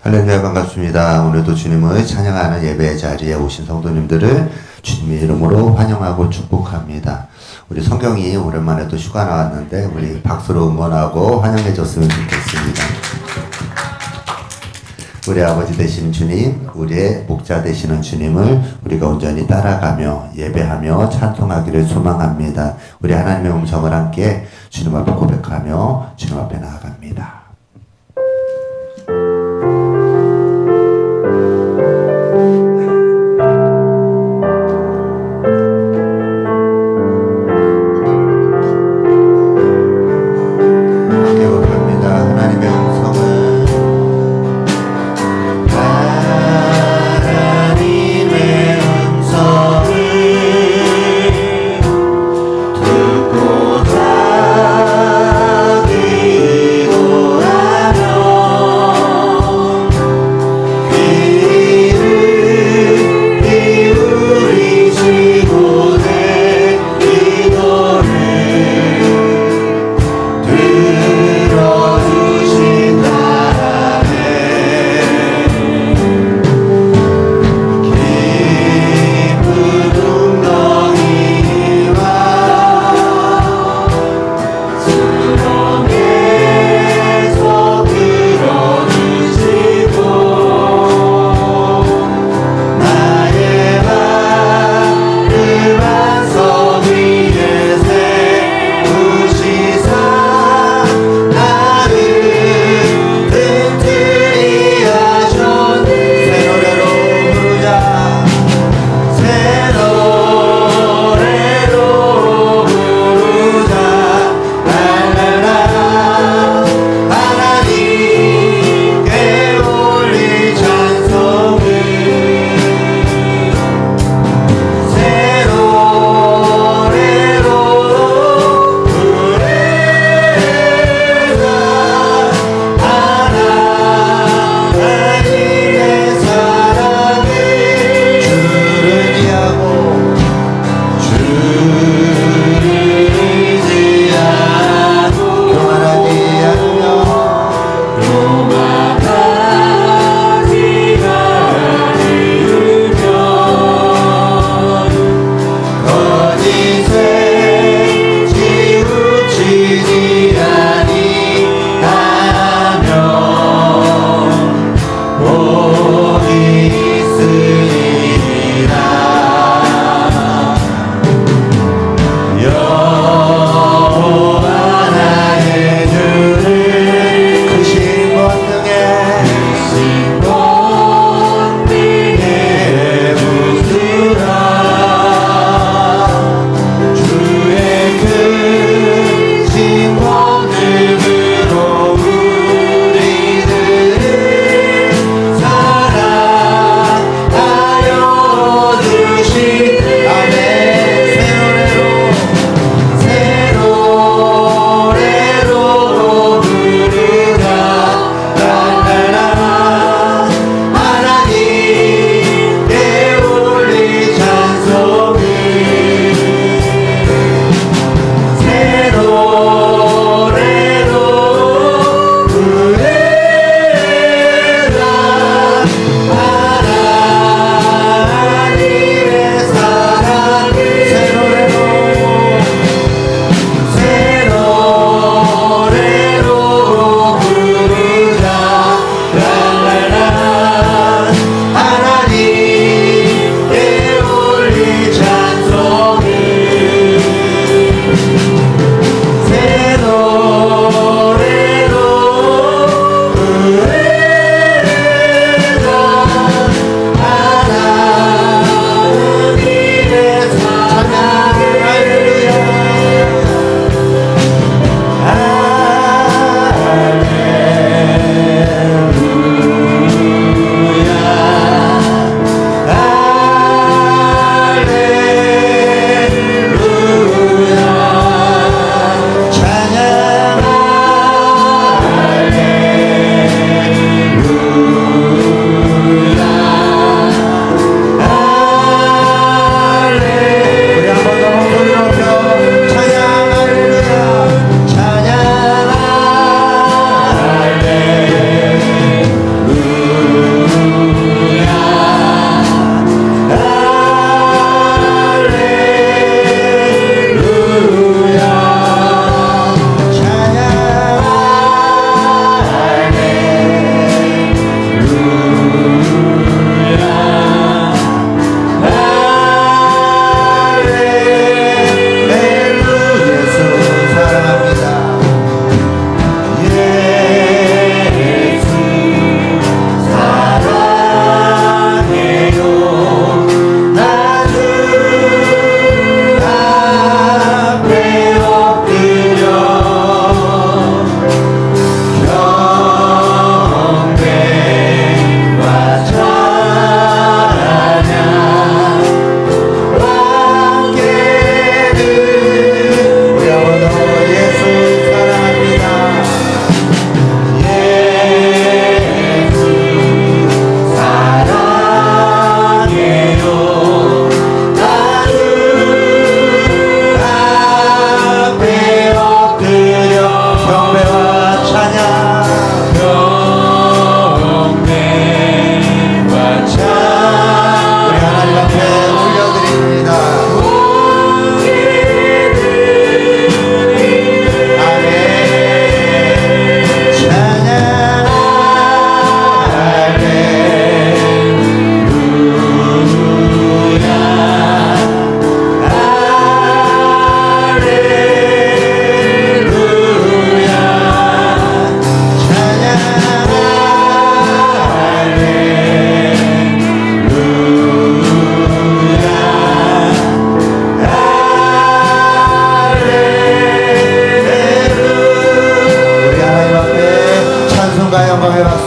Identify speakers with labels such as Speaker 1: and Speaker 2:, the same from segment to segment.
Speaker 1: 할렐루야 반갑습니다. 오늘도 주님을 찬양하는 예배의 자리에 오신 성도님들을 주님의 이름으로 환영하고 축복합니다. 우리 성경이 오랜만에 또 휴가 나왔는데 우리 박수로 응원하고 환영해 줬으면 좋겠습니다. 우리 아버지 되시는 주님, 우리의 목자 되시는 주님을 우리가 온전히 따라가며 예배하며 찬송하기를 소망합니다. 우리 하나님의 음성을 함께 주님 앞에 고백하며 주님 앞에 나아갑니다.
Speaker 2: 듣고 자기도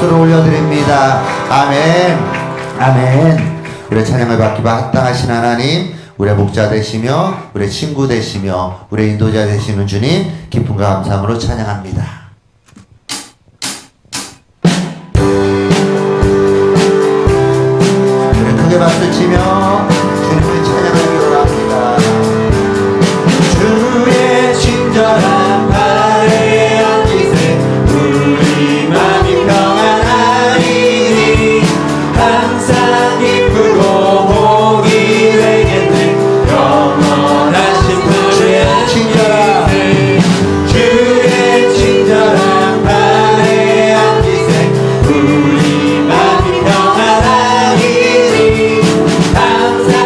Speaker 1: 박수를 올려드립니다. 아멘. 아멘. 우리 찬양을 받기 합당하신 하나님, 우리의 목자 되시며 우리의 친구 되시며 우리의 인도자 되시는 주님, 기쁨과 감사함으로 찬양합니다. 우리 크게 박수 치며 주님을 찬양하기로 합니다.
Speaker 2: 주의 친절한 발에 앉으세 우리 맘이 평안하리니 항상 기쁘고 복이 되겠네 영원하신 주의 친절하세 주의 친절한 발에 앉으세 우리 맘이 평안하리니 항상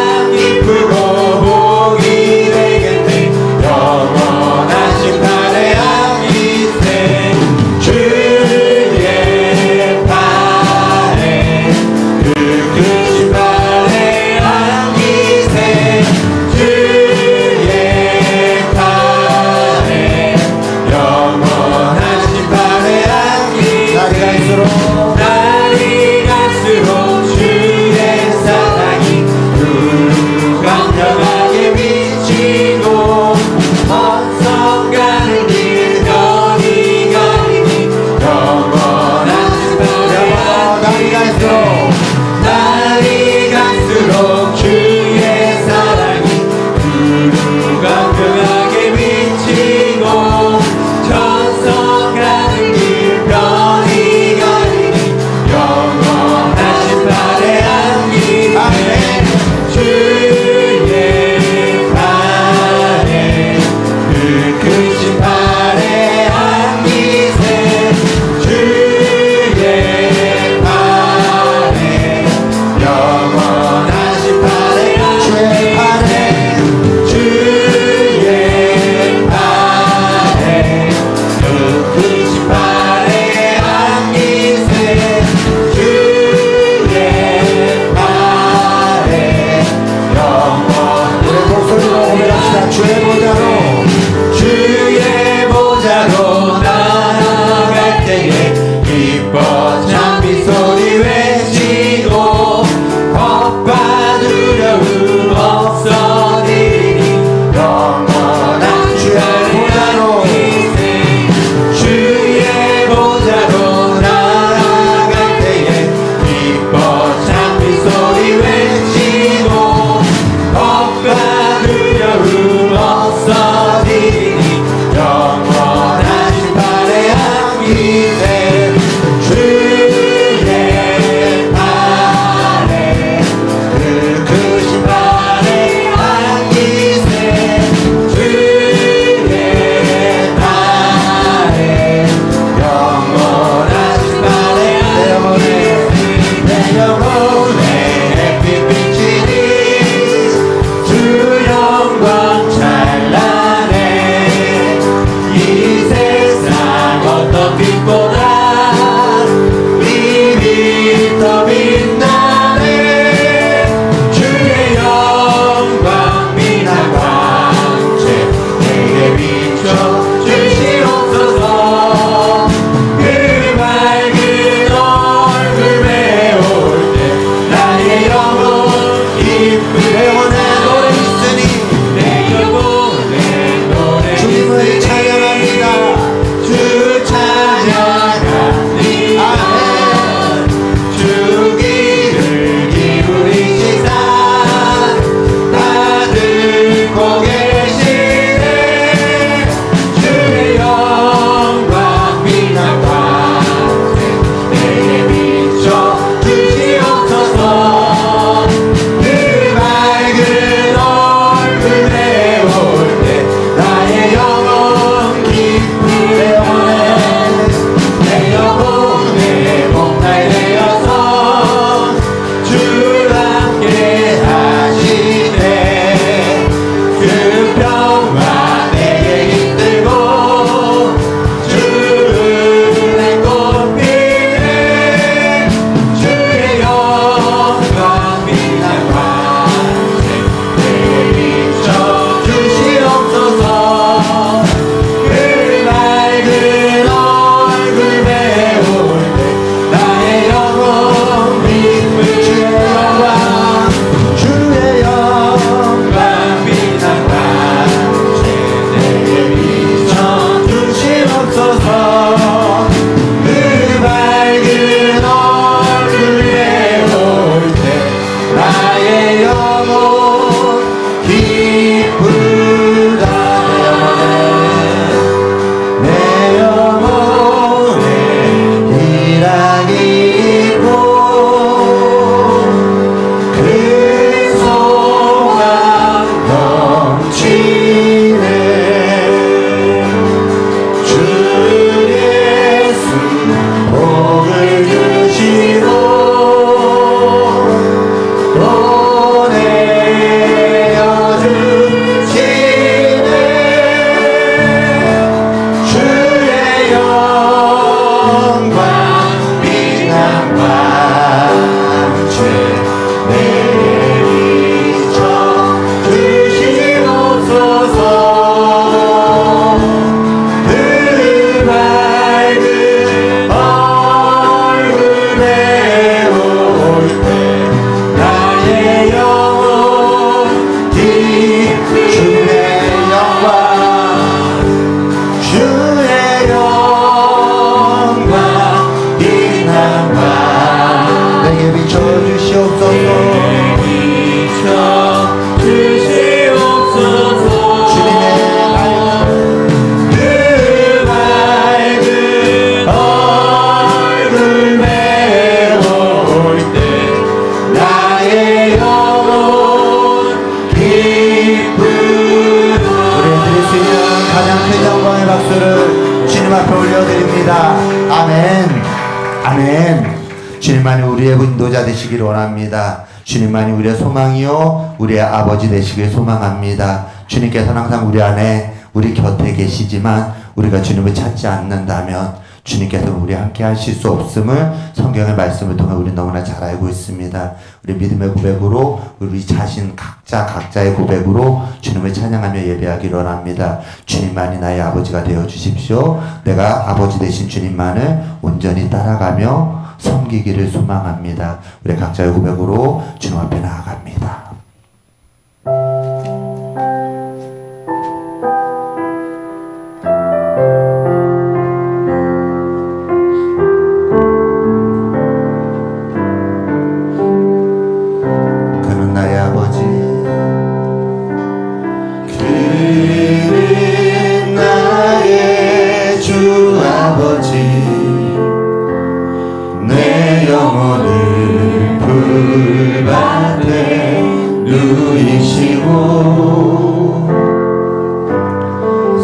Speaker 1: 주님 앞에 올려드립니다. 아멘. 아멘. 주님만이 우리의 인도자 되시기를 원합니다. 주님만이 우리의 소망이요 우리의 아버지 되시길 소망합니다. 주님께서는 항상 우리 안에 우리 곁에 계시지만 우리가 주님을 찾지 않는다면 주님께서는 우리 함께 하실 수 없음을 성경의 말씀을 통해 우리 너무나 잘 알고 있습니다. 우리 믿음의 고백으로 우리 자신 각자의 고백으로 주님을 찬양하며 예배하기를 원합니다. 주님만이 나의 아버지가 되어 주십시오. 내가 아버지 되신 주님만을 온전히 따라가며 섬기기를 소망합니다. 우리 각자의 고백으로 주님 앞에 나아갑니다. 그는 나의 아버지, 그는 나의 주 아버지, 내 영혼을 풀밭에 누이시고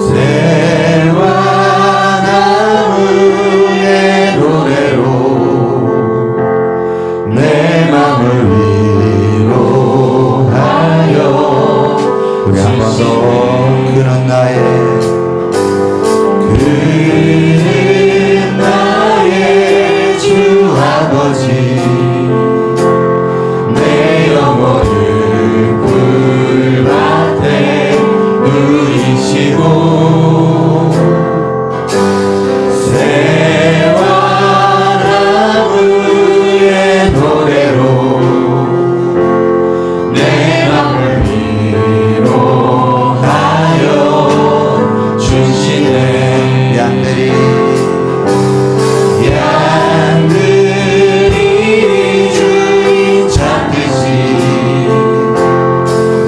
Speaker 1: 새와 나무의 노래로 내 맘을 위로하여 우리 한 번 더 그는 나의 아버지 내 영혼을 풀밭에 누이시고 새와 나무의 노래로 내 맘을 위로하여 주시네. 양들이 주인 찾듯이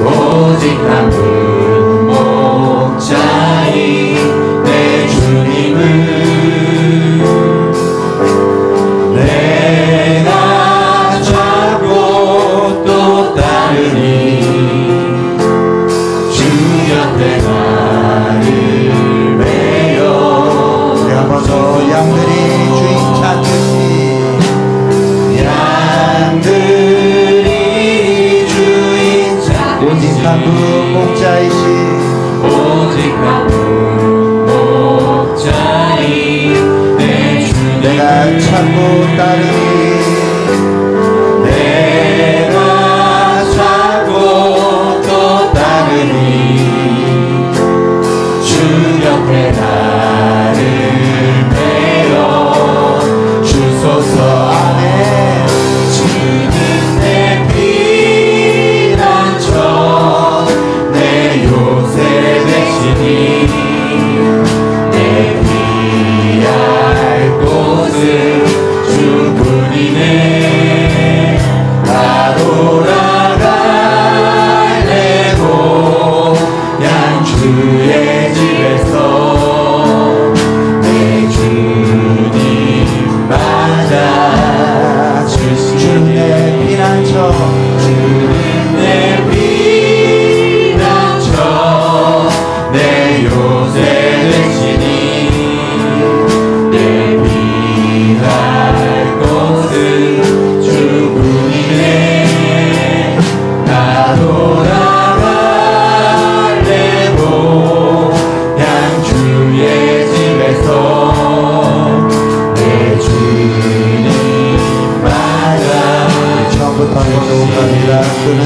Speaker 1: 오직 한 분 목자인 내 주님을 내가 찾고 또 따르니 주 곁에 나를 메어 내가 먼저 양들이 주인 찾듯이 양들이 주인 찾듯이 오직 한 분 목자이시 오직 한 분 목자인 내 주님 내가 찾고 따르니 내가 찾고 또 따르니 주 곁에 나를 메어 주소서. 아멘. 주는 내 피난처 내 요새 되시니 내 피할 곳은 주뿐이네. 나 돌아갈래고 양 주의 집에서 내 주님 맞아 주시네. 주는 내 피난처 주는 내 피난처 내 요새 되시니 내 피할 곳은 주뿐이네. 나 돌아갈래고 양 주의 집에서 내 주님 맞아. 처음부터 해보도록 합니다. 그는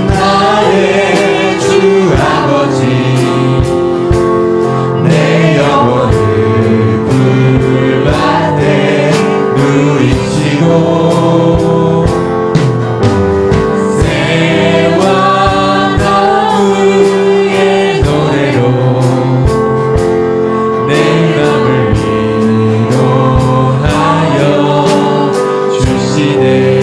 Speaker 1: 나의 주 아버지 내 영혼을 풀밭에 누이시고 새와 나무의 노래로 내 맘을 위로하여 주시네.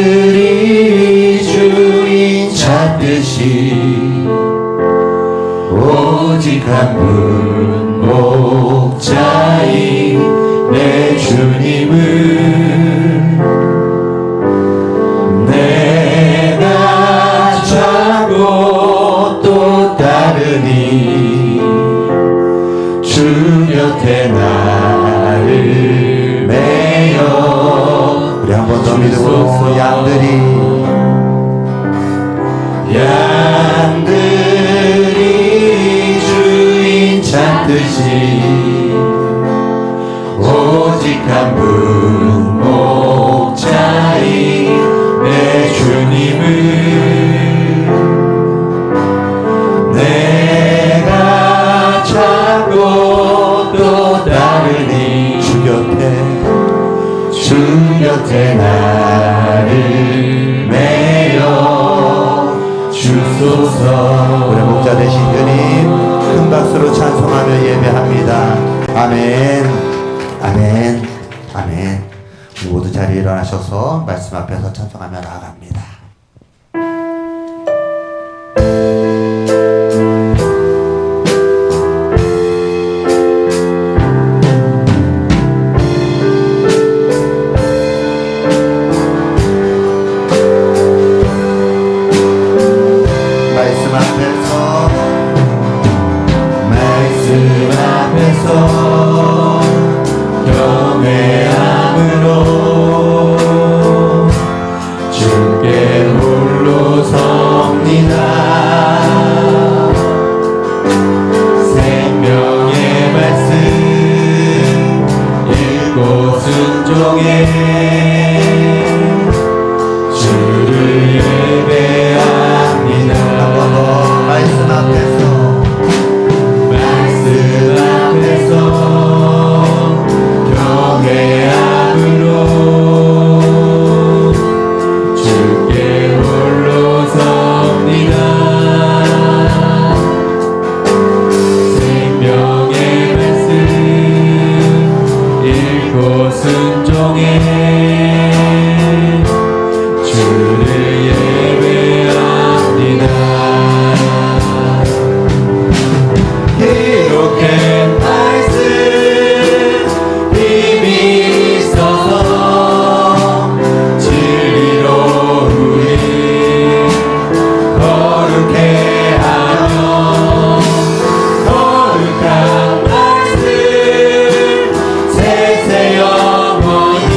Speaker 1: 양들이 주인 찾듯이 오직 한 분 목자인 내 주님을 내가 찾고 또 따르니 주 곁에 나를 메어. 우리 한 번 더 믿음으로 양들이 주인 찾듯이 오직 한 분 목자인 내 주님을 내가 찾고 또 따르니 주 곁에 나를 메어 주소서. 우리 목자 되신 주님 큰 박수로 찬송하며 예배합니다. 아멘, 아멘, 아멘. 우리 모두 자리에 일어나셔서 말씀 앞에서 찬송하며 나아갑니다. 경외함으로 주께 홀로 섭니다. 생명의 말씀 읽고 순종해 주를 예배합니다. 말씀 앞에서 경외함으로 주께 홀로 섭니다. 생명의 말씀 읽고 순종해 주를 예배합니다. 기록된 말씀 힘이 있어서 진리로 우리 거룩해 하며 거룩한 말씀 세세 영원히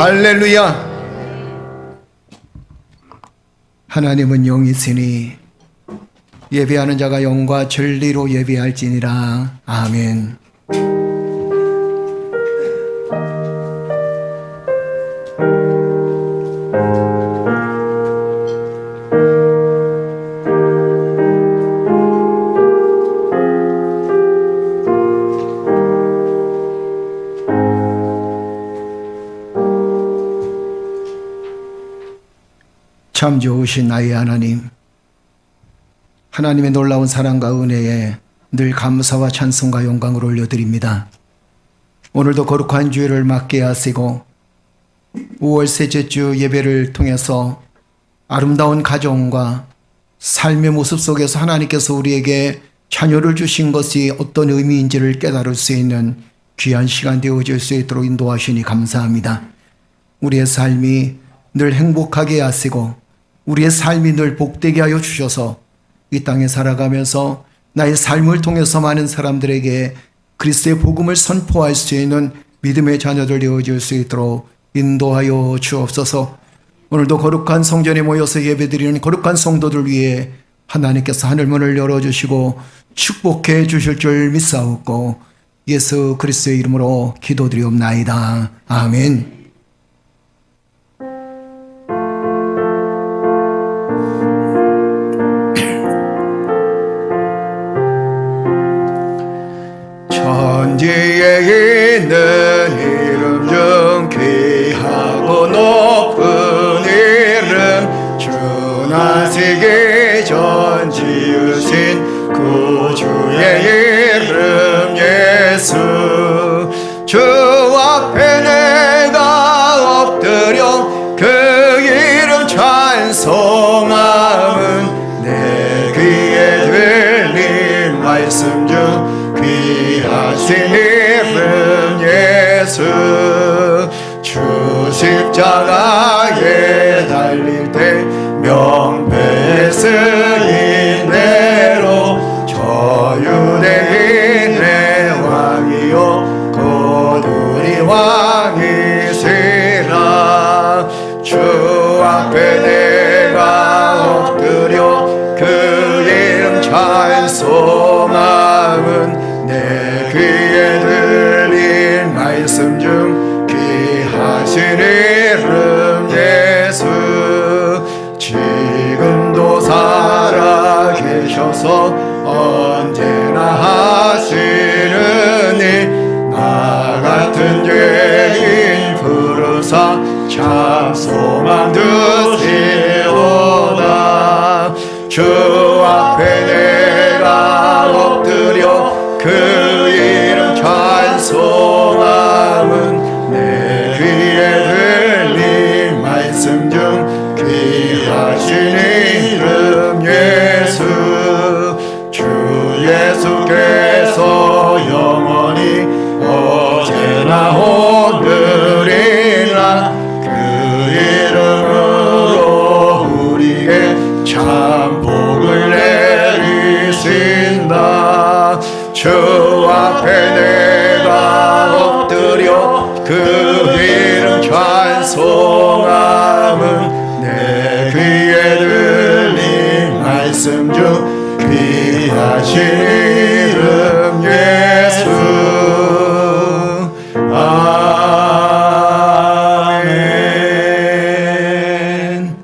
Speaker 3: 할렐루야. 하나님은 영이시니 예배하는 자가 영과 진리로 예배할지니라. 아멘. 참 좋으신 나의 하나님, 하나님의 놀라운 사랑과 은혜에 늘 감사와 찬송과 영광을 올려드립니다. 오늘도 거룩한 주일을 맞게 하시고 5월 셋째 주 예배를 통해서 아름다운 가정과 삶의 모습 속에서 하나님께서 우리에게 자녀를 주신 것이 어떤 의미인지를 깨달을 수 있는 귀한 시간 되어질 수 있도록 인도하시니 감사합니다. 우리의 삶이 늘 행복하게 하시고 우리의 삶이 늘 복되게 하여 주셔서 이 땅에 살아가면서 나의 삶을 통해서 많은 사람들에게 그리스도의 복음을 선포할 수 있는 믿음의 자녀들 되어질 수 있도록 인도하여 주옵소서. 오늘도 거룩한 성전에 모여서 예배드리는 거룩한 성도들 위해 하나님께서 하늘문을 열어주시고 축복해 주실 줄 믿사옵고 예수 그리스도의 이름으로 기도드리옵나이다. 아멘. 천지에 있는 이름 중 귀하고 높은 이름 주나시기 전 지으신 구주의 이름 예수. 주 앞에 내가 엎드려 그 이름 찬송함은 내 귀에 들린 말씀 중 귀하신 이름 예수. 주 십자가에 달릴 때 명패에 쓰인 대로 저 유대인의 왕이요 곧 우리 왕이시라. 주 앞에 내가 엎드려 그 이름 찬송함은 내 귀에 들린 말씀 중 귀하신 이름 예수. 지금도 살아 계셔서 언제나 하시는 일 나 같은 죄인 부르사 참 소망 두시오다. 주 앞에 내가 엎드려 그 이름 찬송함은 내 귀에 들린 말씀 중 귀하신 이름 예수. 주 예수께서 영원히 어제나 오늘이나 그 이름으로 우리에게 참 복을 내리신다. 주 앞에 내가 엎드려 그 이름 찬송함은 내 귀에 들린 말씀 중 귀하신 이름 예수. 아멘.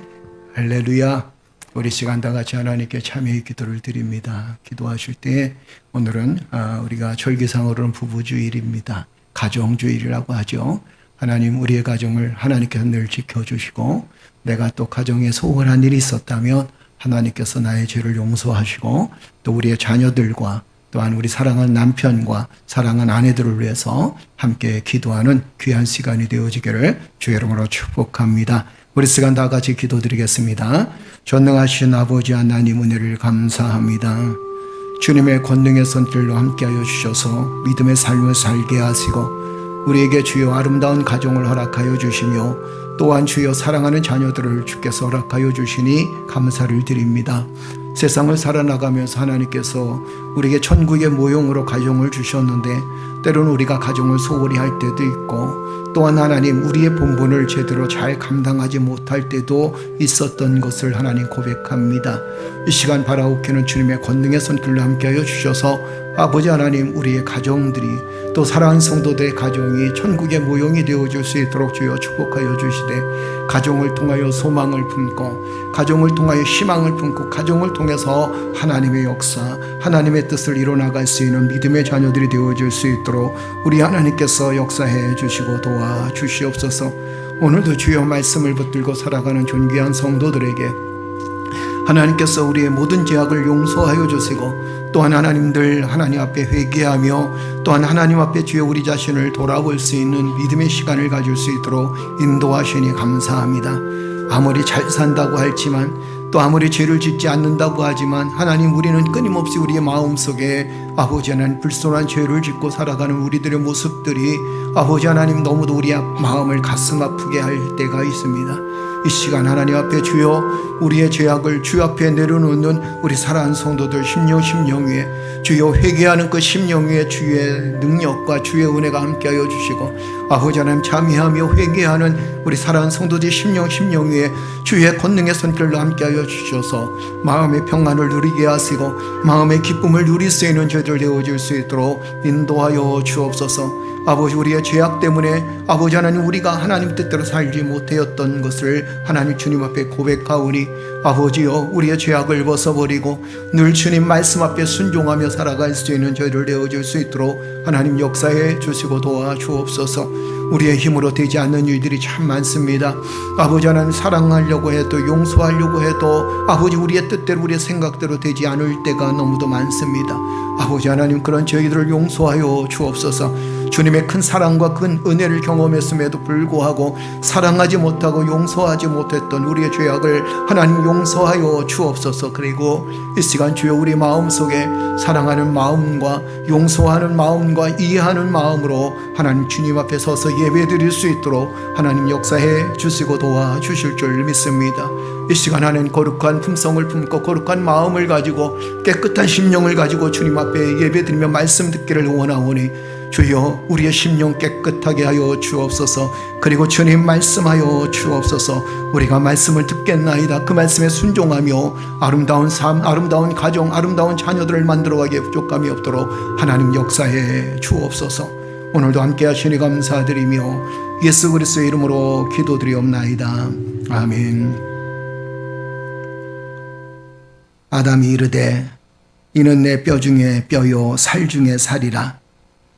Speaker 3: 할렐루야. 우리 시간 다 같이 하나님께 참여의 기도를 드립니다. 기도하실 때 오늘은 우리가 절기상으로는 부부주일입니다. 가정주일이라고 하죠. 하나님 우리의 가정을 하나님께서 늘 지켜주시고 내가 또 가정에 소홀한 일이 있었다면 하나님께서 나의 죄를 용서하시고 또 우리의 자녀들과 또한 우리 사랑하는 남편과 사랑하는 아내들을 위해서 함께 기도하는 귀한 시간이 되어지기를 주의 이름으로 축복합니다. 우리 시간 다 같이 기도드리겠습니다. 전능하신 아버지 하나님 은혜를 감사합니다. 주님의 권능의 손길로 함께하여 주셔서 믿음의 삶을 살게 하시고 우리에게 주여 아름다운 가정을 허락하여 주시며 또한 주여 사랑하는 자녀들을 주께서 허락하여 주시니 감사를 드립니다. 세상을 살아나가면서 하나님께서 우리에게 천국의 모형으로 가정을 주셨는데 때로는 우리가 가정을 소홀히 할 때도 있고, 또한 하나님 우리의 본분을 제대로 잘 감당하지 못할 때도 있었던 것을 하나님 고백합니다. 이 시간 바라옵기는 주님의 권능의 손길로 함께하여 주셔서 아버지 하나님, 우리의 가정들이 또 사랑하는 성도들의 가정이 천국의 모형이 되어줄 수 있도록 주여 축복하여 주시되, 가정을 통하여 소망을 품고, 가정을 통하여 희망을 품고, 가정을 통해서 하나님의 역사, 하나님의 뜻을 이뤄나갈 수 있는 믿음의 자녀들이 되어줄 수 있도록 우리 하나님께서 역사해 주시고 도와주시옵소서. 오늘도 주여 말씀을 붙들고 살아가는 존귀한 성도들에게 하나님께서 우리의 모든 죄악을 용서하여 주시고, 또한 하나님들 하나님 앞에 회개하며, 또한 하나님 앞에 주여 우리 자신을 돌아볼 수 있는 믿음의 시간을 가질 수 있도록 인도하시니 감사합니다. 아무리 잘 산다고 할지만, 또 아무리 죄를 짓지 않는다고 하지만, 하나님 우리는 끊임없이 우리의 마음속에 아버지 하나님 불순한 죄를 짓고 살아가는 우리들의 모습들이 아버지 하나님 너무도 우리의 마음을 가슴 아프게 할 때가 있습니다. 이 시간 하나님 앞에 주여 우리의 죄악을 주 앞에 내려놓는 우리 사랑하는 성도들 심령 위에 주여 회개하는 그 심령 위에 주의 능력과 주의 은혜가 함께하여 주시고, 아버지 하나님 참회하며 회개하는 우리 사랑하는 성도들 심령 위에 주의 권능의 손길로 함께하여 주셔서 마음의 평안을 누리게 하시고 마음의 기쁨을 누릴 수 있는 저희들 되어줄 수 있도록 인도하여 주옵소서. 아버지 우리의 죄악 때문에 아버지 하나님 우리가 하나님 뜻대로 살지 못하였던 것을 하나님 주님 앞에 고백하오니, 아버지여 우리의 죄악을 벗어버리고 늘 주님 말씀 앞에 순종하며 살아갈 수 있는 저희를 되어줄 수 있도록 하나님 역사해 주시고 도와주옵소서. 우리의 힘으로 되지 않는 일들이 참 많습니다. 아버지 하나님 사랑하려고 해도 용서하려고 해도 아버지 우리의 뜻대로 우리의 생각대로 되지 않을 때가 너무도 많습니다. 아버지 하나님 그런 저희들을 용서하여 주옵소서. 주님의 큰 사랑과 큰 은혜를 경험했음에도 불구하고 사랑하지 못하고 용서하지 못했던 우리의 죄악을 하나님 용서하여 주옵소서. 그리고 이 시간 주여 우리 마음속에 사랑하는 마음과 용서하는 마음과 이해하는 마음으로 하나님 주님 앞에 서서 예배드릴 수 있도록 하나님 역사해 주시고 도와주실 줄 믿습니다. 이 시간 하나님 거룩한 품성을 품고 거룩한 마음을 가지고 깨끗한 심령을 가지고 주님 앞에 예배드리며 말씀 듣기를 원하오니, 주여 우리의 심령 깨끗하게 하여 주옵소서. 그리고 주님 말씀하여 주옵소서. 우리가 말씀을 듣겠나이다. 그 말씀에 순종하며 아름다운 삶, 아름다운 가정, 아름다운 자녀들을 만들어가기에 부족함이 없도록 하나님 역사해 주옵소서. 오늘도 함께 하시니 감사드리며 예수 그리스도의 이름으로 기도드리옵나이다. 아멘. 아담이 이르되 이는 내 뼈 중에 뼈요 살 중에 살이라.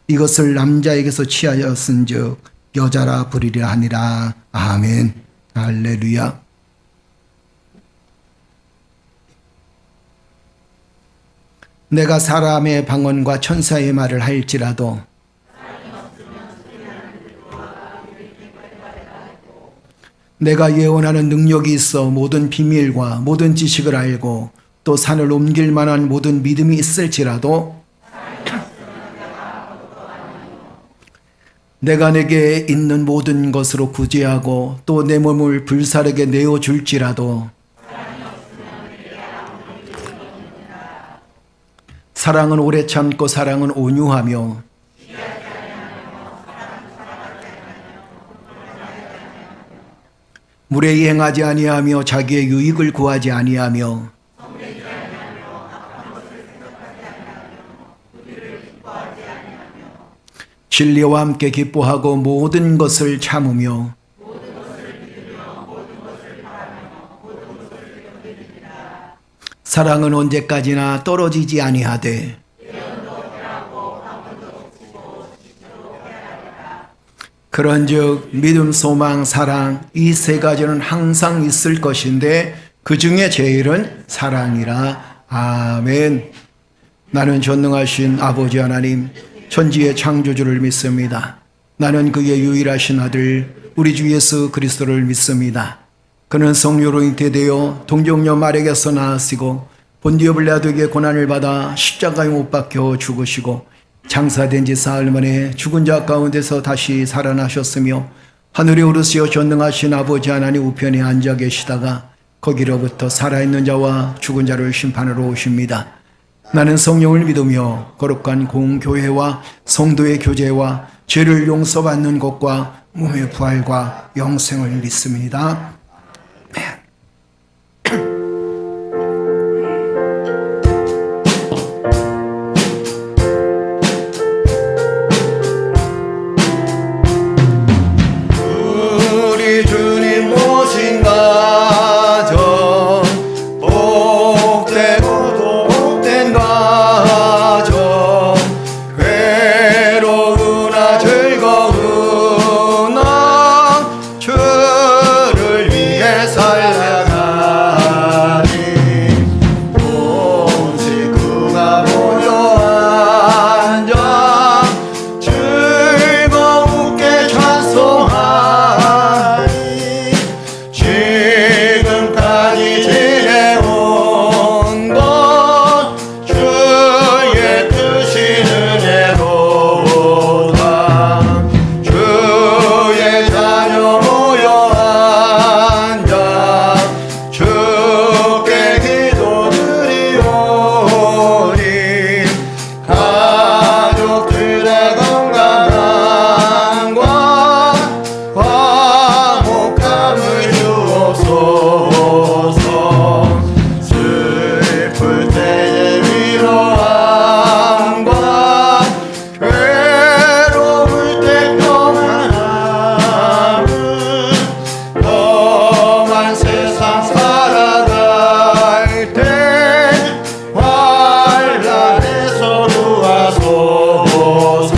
Speaker 3: 이것을 남자에게서 취하였은즉 여자라 부리려 하니라. 아멘. 할렐루야. 내가 사람의 방언과 천사의 말을 할지라도 내가 예언하는 능력이 있어 모든 비밀과 모든 지식을 알고 또 산을 옮길 만한 모든 믿음이 있을지라도 내가 내게 있는 모든 것으로 구제하고 또 내 몸을 불사르게 내어줄지라도 사랑은 오래 참고 사랑은 온유하며 물에 행하지 아니하며 자기의 유익을 구하지 아니하며 진리와 함께 기뻐하고 모든 것을 참으며 사랑은 언제까지나 떨어지지 아니하되 그런즉 믿음, 소망, 사랑 이 세 가지는 항상 있을 것인데 그 중에 제일은 사랑이라. 아멘. 나는 전능하신 아버지 하나님 천지의 창조주를 믿습니다. 나는 그의 유일하신 아들 우리 주 예수 그리스도를 믿습니다. 그는 성령으로 잉태되어 동정녀 마리아에게서 나으시고 본디오 빌라도에게 고난을 받아 십자가에 못 박혀 죽으시고 장사된 지 사흘 만에 죽은 자 가운데서 다시 살아나셨으며 하늘에 오르시어 전능하신 아버지 하나님 우편에 앉아 계시다가 거기로부터 살아있는 자와 죽은 자를 심판하러 오십니다. 나는 성령을 믿으며 거룩한 공교회와 성도의 교제와 죄를 용서받는 것과 몸의 부활과 영생을 믿습니다.
Speaker 2: 우리 주님 모신 가정 복되고 복된 가정 괴로우나 즐거우나 주를 위해 살아가니 온 식구가 모여 앉아 즐거우게 찬송하니 지금까지 지내온 것 주의 뜻이는 애로다 주의 자녀 모여 앉아 주께 기도드리오니 가족들의 건강함과 화목함을 주옵소서 슬플 때의 위로함과 괴로울 때 평안함을 험한 세상 살아갈 때 환란에서 구하소서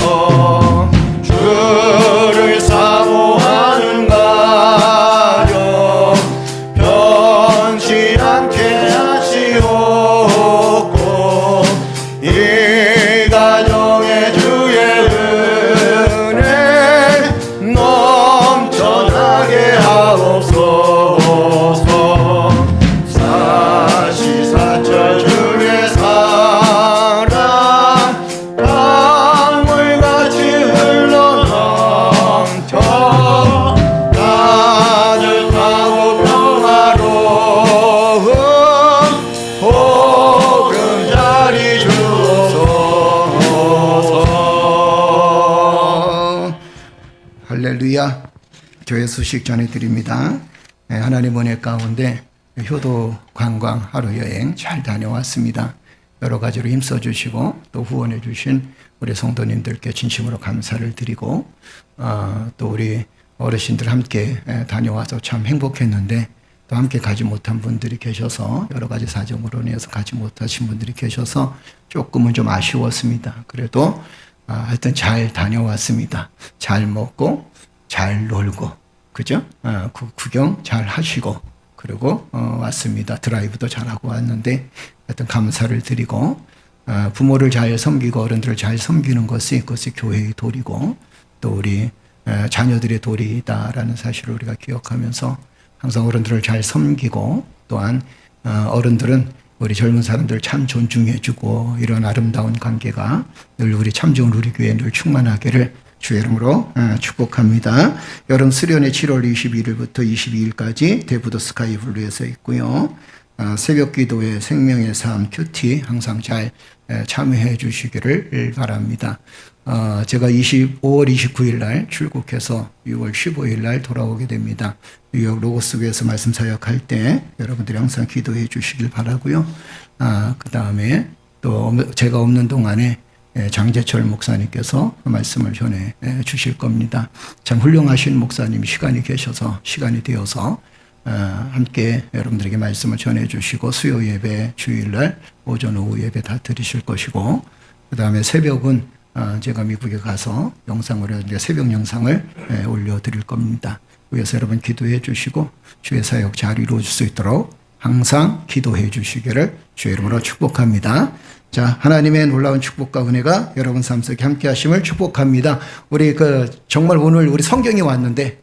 Speaker 2: 주를 사모하는 가정 변치 않게 하시옵고 이 가정에 주의 은혜 넘쳐나게 하옵소서 사시사철 주의 사랑 강물같이 흘러넘쳐 따뜻하고 평화로운 보금자리 주옵소서.
Speaker 3: 할렐루야. 교회 소식 전해드립니다. 하나님 은혜 가운데 효도 관광 하루 여행 잘 다녀왔습니다. 여러 가지로 힘써주시고 또 후원해 주신 우리 성도님들께 진심으로 감사를 드리고 또 우리 어르신들 함께 다녀와서 참 행복했는데 또 함께 가지 못한 분들이 계셔서 여러 가지 사정으로 인해서 가지 못하신 분들이 계셔서 조금은 좀 아쉬웠습니다. 그래도 하여튼 잘 다녀왔습니다. 잘 먹고 잘 놀고 그죠? 구경 잘 하시고 그리고 왔습니다. 드라이브도 잘하고 왔는데 하여튼 감사를 드리고 부모를 잘 섬기고 어른들을 잘 섬기는 것이 그것이 교회의 도리고 또 우리 자녀들의 도리다라는 사실을 우리가 기억하면서 항상 어른들을 잘 섬기고 또한 어른들은 우리 젊은 사람들 참 존중해주고 이런 아름다운 관계가 늘 우리 참 좋은 우리 교회에 늘 충만하기를 주의 이름으로 축복합니다. 여름 수련회 7월 21일부터 22일까지 대부도 스카이블루에서 있고요. 새벽 기도회 생명의 삶 큐티 항상 잘 참여해 주시기를 바랍니다. 제가 5월 29일 날 출국해서 6월 15일 날 돌아오게 됩니다. 뉴욕 로고스교에서 말씀 사역할 때 여러분들이 항상 기도해 주시길 바라고요. 그 다음에 또 제가 없는 동안에 장재철 목사님께서 말씀을 전해 주실 겁니다. 참 훌륭하신 목사님이 시간이 되어서 함께 여러분들에게 말씀을 전해 주시고 수요 예배 주일날 오전 오후 예배 다 드리실 것이고 그 다음에 새벽은 제가 미국에 가서 새벽 영상을 올려드릴 겁니다. 위해서 여러분 기도해 주시고 주의 사역 잘 이루어질 수 있도록 항상 기도해 주시기를 주의 이름으로 축복합니다. 자, 하나님의 놀라운 축복과 은혜가 여러분 삶 속에 함께 하심을 축복합니다. 우리 정말 오늘 우리 성경에 왔는데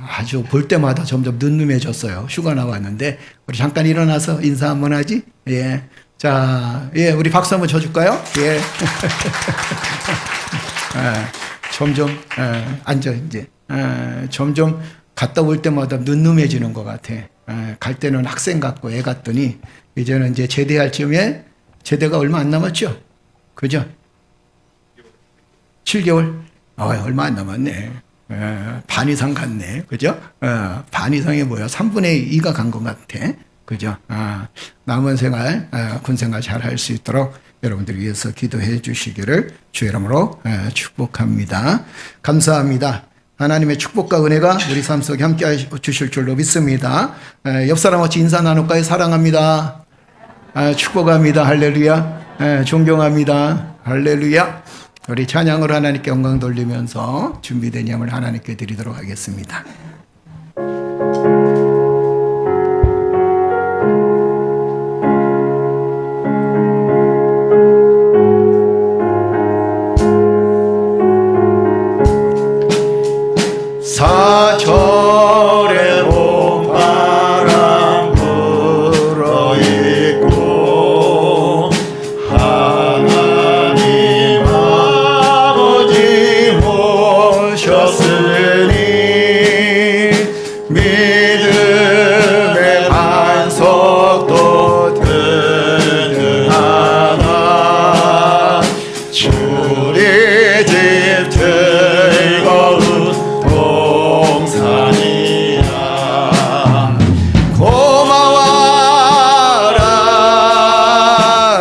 Speaker 3: 아주 볼 때마다 점점 눈누해졌어요. 휴가 나왔는데 우리 잠깐 일어나서 인사 한번 하지? 예. 자, 우리 박수 한번 쳐줄까요? 예. 점점 앉아 이제. 점점 갔다 올 때마다 눈누해지는 것 같아. 갈 때는 학생 같고 애 같더니 이제는 이제 제대할 쯤에 제대가 얼마 안 남았죠? 그죠? 7개월? 얼마 안 남았네. 반 이상 갔네. 그죠? 반 이상이 뭐야? 3분의 2가 간 것 같아. 그죠? 남은 생활, 군 생활 잘 할 수 있도록 여러분들 위해서 기도해 주시기를 주의 이름으로 축복합니다. 감사합니다. 하나님의 축복과 은혜가 우리 삶 속에 함께 주실 줄로 믿습니다. 옆 사람 같이 인사 나눌까요? 사랑합니다. 축복합니다. 할렐루야. 존경합니다. 할렐루야. 우리 찬양으로 하나님께 영광 돌리면서 준비된 예물 하나님께 드리도록 하겠습니다.
Speaker 2: 사철의 봄바람 불어있고 하나님 아버지 오셨으니 믿음의 반석도 든든하다 주리 집 즐거운 동산이야 고마워라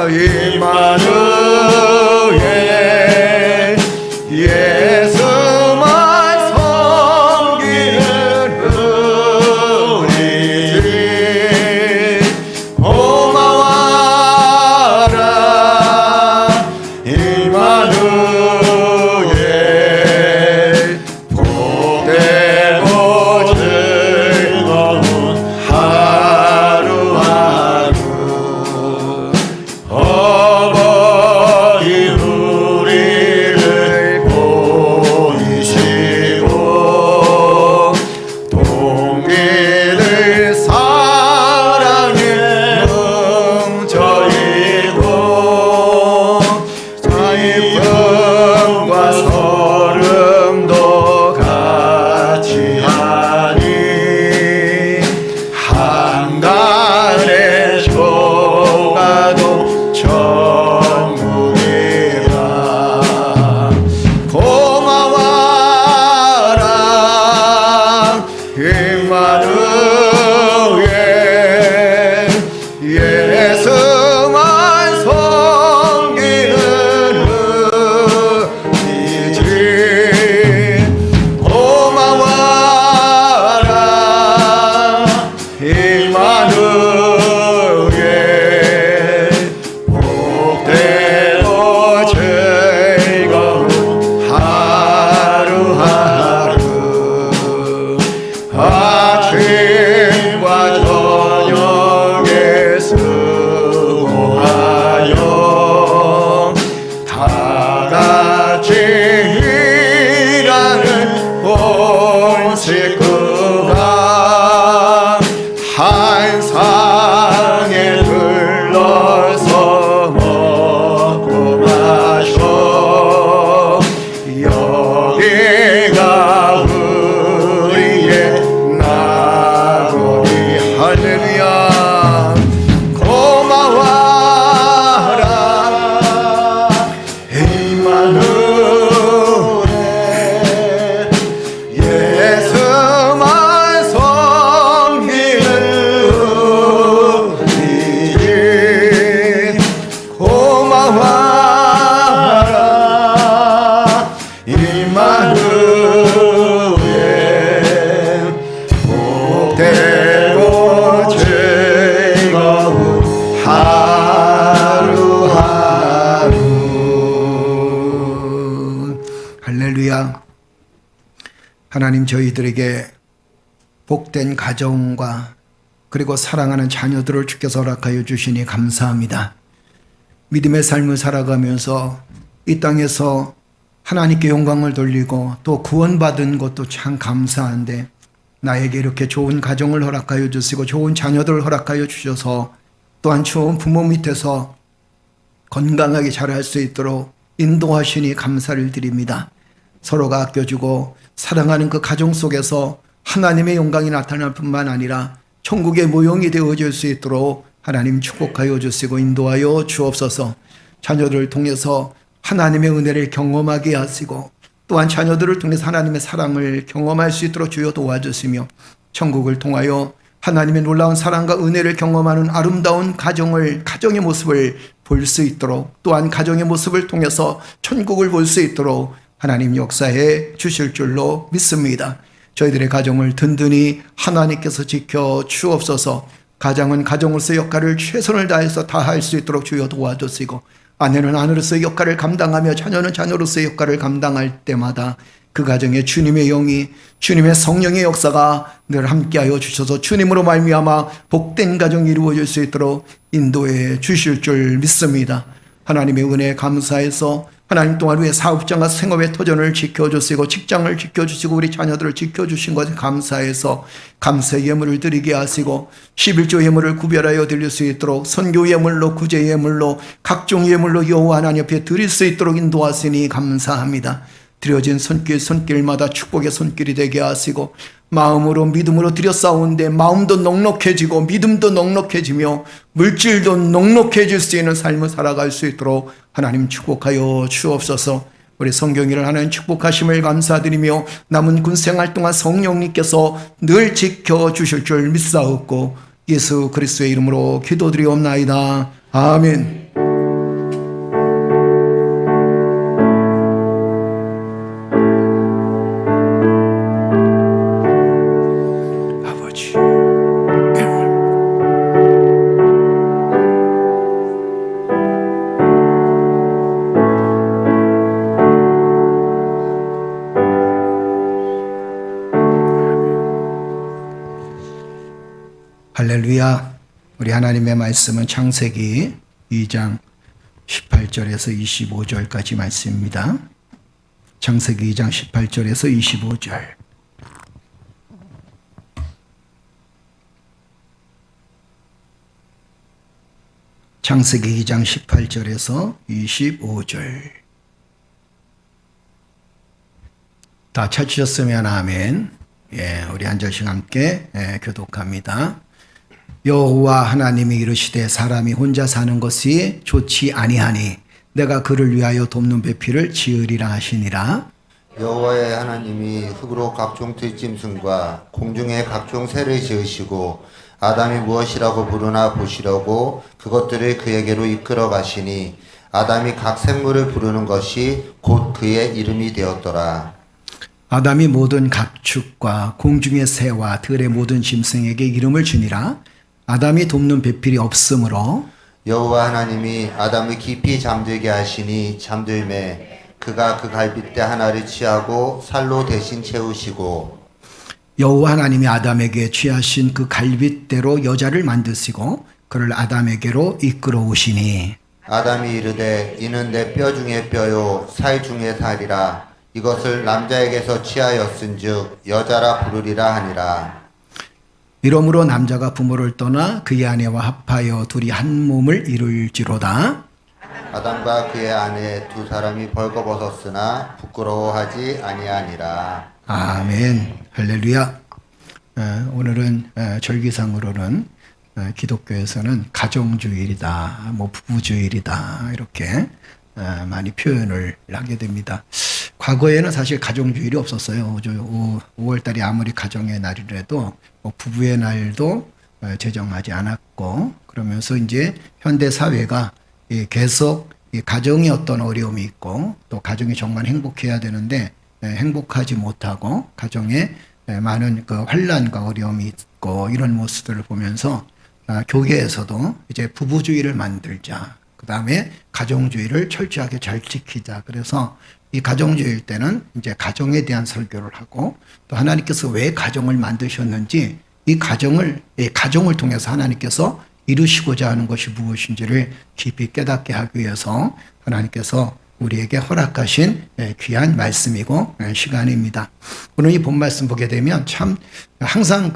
Speaker 2: 임마누엘 예수만 섬기는 우리들 고마워라 임마누엘 복되고 즐거운 하루하루 어버이 우리를 보이시고 동기들 사랑에 뭉쳐있고 기쁨과 서름도 같이 하니 한간의 조가도 천국이라 고마워라 임마누엘 예수만 섬기는 우리지 고마워라 임마누엘 복되고 즐거운 하루하루 아침과 저녁에 수고하여 다 같이 일하는 온 식구가 한 상에 둘러서 먹고 마셔 여기가 우리의 나고리 할렐루야 고마워라 임마누엘 예수만 섬기는 우리지 고마워라 임마누엘 복되고 즐거운 하루하루
Speaker 3: 할렐루야. 하나님 저희들에게 복된 가정과 그리고 사랑하는 자녀들을 주께서 허락하여 주시니 감사합니다. 믿음의 삶을 살아가면서 이 땅에서 하나님께 영광을 돌리고 또 구원받은 것도 참 감사한데 나에게 이렇게 좋은 가정을 허락하여 주시고 좋은 자녀들을 허락하여 주셔서 또한 좋은 부모 밑에서 건강하게 자랄 수 있도록 인도하시니 감사를 드립니다. 서로가 아껴주고 사랑하는 그 가정 속에서 하나님의 영광이 나타날 뿐만 아니라 천국의 모형이 되어질 수 있도록 하나님 축복하여 주시고 인도하여 주옵소서. 자녀들을 통해서 하나님의 은혜를 경험하게 하시고 또한 자녀들을 통해서 하나님의 사랑을 경험할 수 있도록 주여 도와주시며 천국을 통하여 하나님의 놀라운 사랑과 은혜를 경험하는 아름다운 가정의 모습을 볼 수 있도록 또한 가정의 모습을 통해서 천국을 볼 수 있도록 하나님 역사해 주실 줄로 믿습니다. 저희들의 가정을 든든히 하나님께서 지켜 주옵소서. 가장은 가정으로서의 역할을 최선을 다해서 다할 수 있도록 주여 도와주시고 아내는 아내로서의 역할을 감당하며 자녀는 자녀로서의 역할을 감당할 때마다 그 가정에 주님의 영이 주님의 성령의 역사가 늘 함께하여 주셔서 주님으로 말미암아 복된 가정이 이루어질 수 있도록 인도해 주실 줄 믿습니다. 하나님의 은혜에 감사해서 하나님 또한 우리의 사업장과 생업의 터전을 지켜주시고 직장을 지켜주시고 우리 자녀들을 지켜주신 것에 감사해서 감사 예물을 드리게 하시고 11조 예물을 구별하여 드릴 수 있도록 선교 예물로 구제 예물로 각종 예물로 여호와 하나님 앞에 드릴 수 있도록 인도하시니 감사합니다. 드려진 손길마다 축복의 손길이 되게 하시고 마음으로 믿음으로 드려 싸우는데 마음도 넉넉해지고 믿음도 넉넉해지며 물질도 넉넉해질 수 있는 삶을 살아갈 수 있도록 하나님 축복하여 주옵소서. 우리 성경이를 하나님 축복하심을 감사드리며 남은 군생활 동안 성령님께서 늘 지켜주실 줄 믿사옵고 예수 그리스도의 이름으로 기도드리옵나이다. 아멘. 할렐루야. 우리 하나님의 말씀은 창세기 2장 18절에서 25절까지 말씀입니다. 창세기 2장 18절에서 25절. 창세기 2장 18절에서 25절. 다 찾으셨으면 아멘. 예, 우리 한 절씩 함께 교독합니다. 여호와 하나님이 이르시되 사람이 혼자 사는 것이 좋지 아니하니 내가 그를 위하여 돕는 배필을 지으리라 하시니라.
Speaker 1: 여호와의 하나님이 흙으로 각종 들짐승과 공중의 각종 새를 지으시고 아담이 무엇이라고 부르나 보시려고 그것들을 그에게로 이끌어 가시니 아담이 각 생물을 부르는 것이 곧 그의 이름이 되었더라.
Speaker 3: 아담이 모든 가축과 공중의 새와 들의 모든 짐승에게 이름을 주니라. 아담이 돕는 배필이 없으므로
Speaker 1: 여호와 하나님이 아담을 깊이 잠들게 하시니 잠들매 그가 그 갈빗대 하나를 취하고 살로 대신 채우시고
Speaker 3: 여호와 하나님이 아담에게 취하신 그 갈빗대로 여자를 만드시고 그를 아담에게로 이끌어 오시니
Speaker 1: 아담이 이르되 이는 내 뼈 중에 뼈요 살 중에 살이라 이것을 남자에게서 취하였은즉 여자라 부르리라 하니라.
Speaker 3: 이러므로 남자가 부모를 떠나 그의 아내와 합하여 둘이 한 몸을 이룰지로다.
Speaker 1: 아담과 그의 아내 두 사람이 벌거벗었으나 부끄러워하지 아니하니라.
Speaker 3: 아멘. 할렐루야. 오늘은 절기상으로는 기독교에서는 가정주일이다, 뭐 부부주일이다 이렇게 많이 표현을 하게 됩니다. 과거에는 사실 가정주일이 없었어요. 5월달이 아무리 가정의 날이라도 부부의 날도 제정하지 않았고 그러면서 이제 현대 사회가 계속 가정에 어떤 어려움이 있고 또 가정이 정말 행복해야 되는데 행복하지 못하고 가정에 많은 그 환난과 어려움이 있고 이런 모습들을 보면서 교계에서도 이제 부부주의를 만들자. 그 다음에 가정주의를 철저하게 잘 지키자. 그래서 이 가정주의일 때는 이제 가정에 대한 설교를 하고 또 하나님께서 왜 가정을 만드셨는지 이 가정을 통해서 하나님께서 이루시고자 하는 것이 무엇인지를 깊이 깨닫게 하기 위해서 하나님께서 우리에게 허락하신 귀한 말씀이고 시간입니다. 오늘 이 본 말씀 보게 되면 참 항상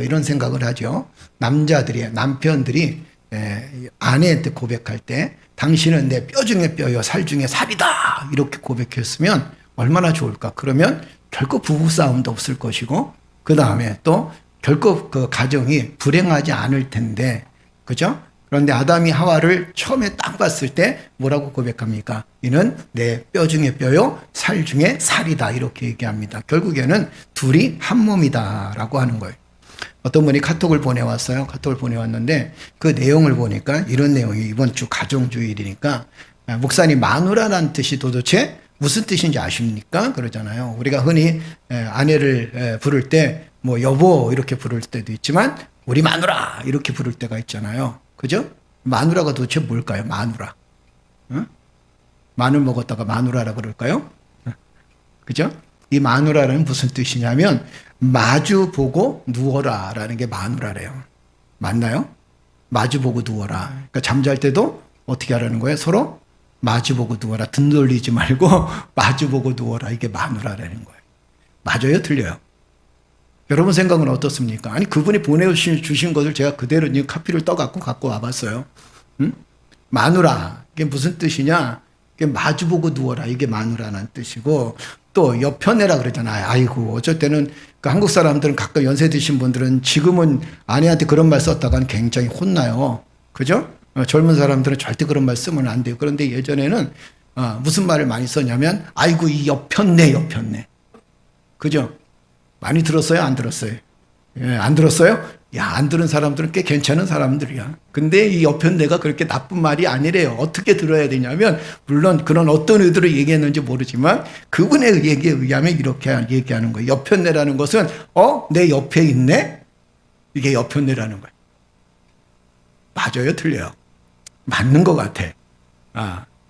Speaker 3: 이런 생각을 하죠. 남편들이 아내한테 고백할 때 당신은 내 뼈 중에 뼈요 살 중에 살이다 이렇게 고백했으면 얼마나 좋을까. 그러면 결코 부부싸움도 없을 것이고 그 다음에 또 결코 그 가정이 불행하지 않을 텐데 그죠? 그런데 아담이 하와를 처음에 딱 봤을 때 뭐라고 고백합니까? 이는 내 뼈 중에 뼈요, 살 중에 살이다. 이렇게 얘기합니다. 결국에는 둘이 한 몸이다라고 하는 거예요. 어떤 분이 카톡을 보내왔어요. 카톡을 보내왔는데 그 내용을 보니까 이런 내용이 이번 주 가정주일이니까 목사님 마누라라는 뜻이 도대체 무슨 뜻인지 아십니까? 그러잖아요. 우리가 흔히 아내를 부를 때 뭐 여보 이렇게 부를 때도 있지만 우리 마누라 이렇게 부를 때가 있잖아요. 그죠? 마누라가 도대체 뭘까요? 마누라. 응? 마늘 먹었다가 마누라라 그럴까요? 그죠? 이 마누라는 무슨 뜻이냐면 마주 보고 누워라라는 게 마누라래요. 맞나요? 마주 보고 누워라. 그러니까 잠잘 때도 어떻게 하라는 거예요? 서로 마주 보고 누워라. 등 돌리지 말고 마주 보고 누워라. 이게 마누라라는 거예요. 맞아요? 틀려요? 여러분 생각은 어떻습니까? 아니 그분이 보내주신 것을 제가 그대로 카피를 떠갖고 갖고 와봤어요. 응? 마누라 이게 무슨 뜻이냐? 이게 마주보고 누워라 이게 마누라는 뜻이고 또 옆편애라 그러잖아요. 아이고 어쩔 때는 그 한국 사람들은 가끔 연세 드신 분들은 지금은 아내한테 그런 말 썼다가는 굉장히 혼나요. 그죠? 젊은 사람들은 절대 그런 말 쓰면 안 돼요. 그런데 예전에는 무슨 말을 많이 썼냐면 아이고 이 옆편네. 그죠? 많이 들었어요? 안 들었어요? 예, 안 들었어요? 야, 안 들은 사람들은 꽤 괜찮은 사람들이야. 근데 이 옆편내가 그렇게 나쁜 말이 아니래요. 어떻게 들어야 되냐면, 물론 그런 어떤 의도로 얘기했는지 모르지만, 그분의 얘기에 의하면 이렇게 얘기하는 거예요. 옆편내라는 것은, 내 옆에 있네? 이게 옆편내라는 거예요. 맞아요? 틀려요? 맞는 것 같아.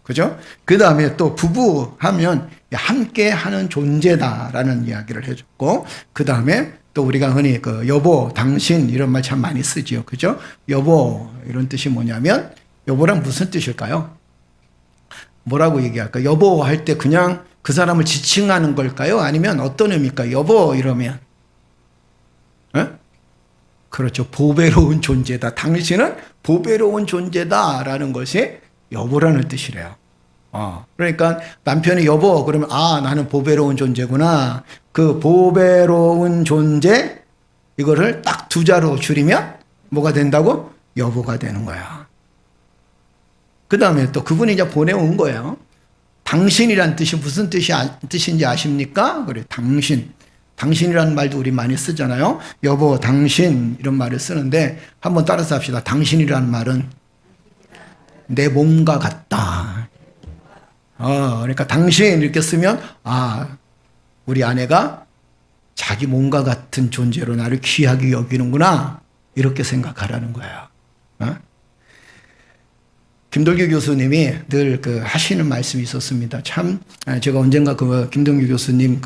Speaker 3: 그죠? 그 다음에 또 부부 하면 함께 하는 존재다라는 이야기를 해줬고, 그 다음에 또 우리가 흔히 그 여보, 당신 이런 말 참 많이 쓰지요. 그죠? 여보, 이런 뜻이 뭐냐면, 여보란 무슨 뜻일까요? 뭐라고 얘기할까요? 여보 할 때 그냥 그 사람을 지칭하는 걸까요? 아니면 어떤 의미일까요? 여보 이러면. 그렇죠. 보배로운 존재다. 당신은 보배로운 존재다라는 것이 여보라는 뜻이래요. 그러니까 남편이 여보 그러면 나는 보배로운 존재구나. 그 보배로운 존재 이거를 딱 두 자로 줄이면 뭐가 된다고? 여보가 되는 거야. 그 다음에 또 그분이 이제 보내온 거예요. 당신이란 뜻이 무슨 뜻인지 아십니까? 그래, 당신. 당신이라는 말도 우리 많이 쓰잖아요. 여보, 당신 이런 말을 쓰는데 한번 따라서 합시다. 당신이라는 말은 내 몸과 같다. 그러니까 당신 이렇게 쓰면 우리 아내가 자기 몸과 같은 존재로 나를 귀하게 여기는구나 이렇게 생각하라는 거예요. 김동규 교수님이 늘 하시는 말씀이 있었습니다. 참 제가 언젠가 김동규 교수님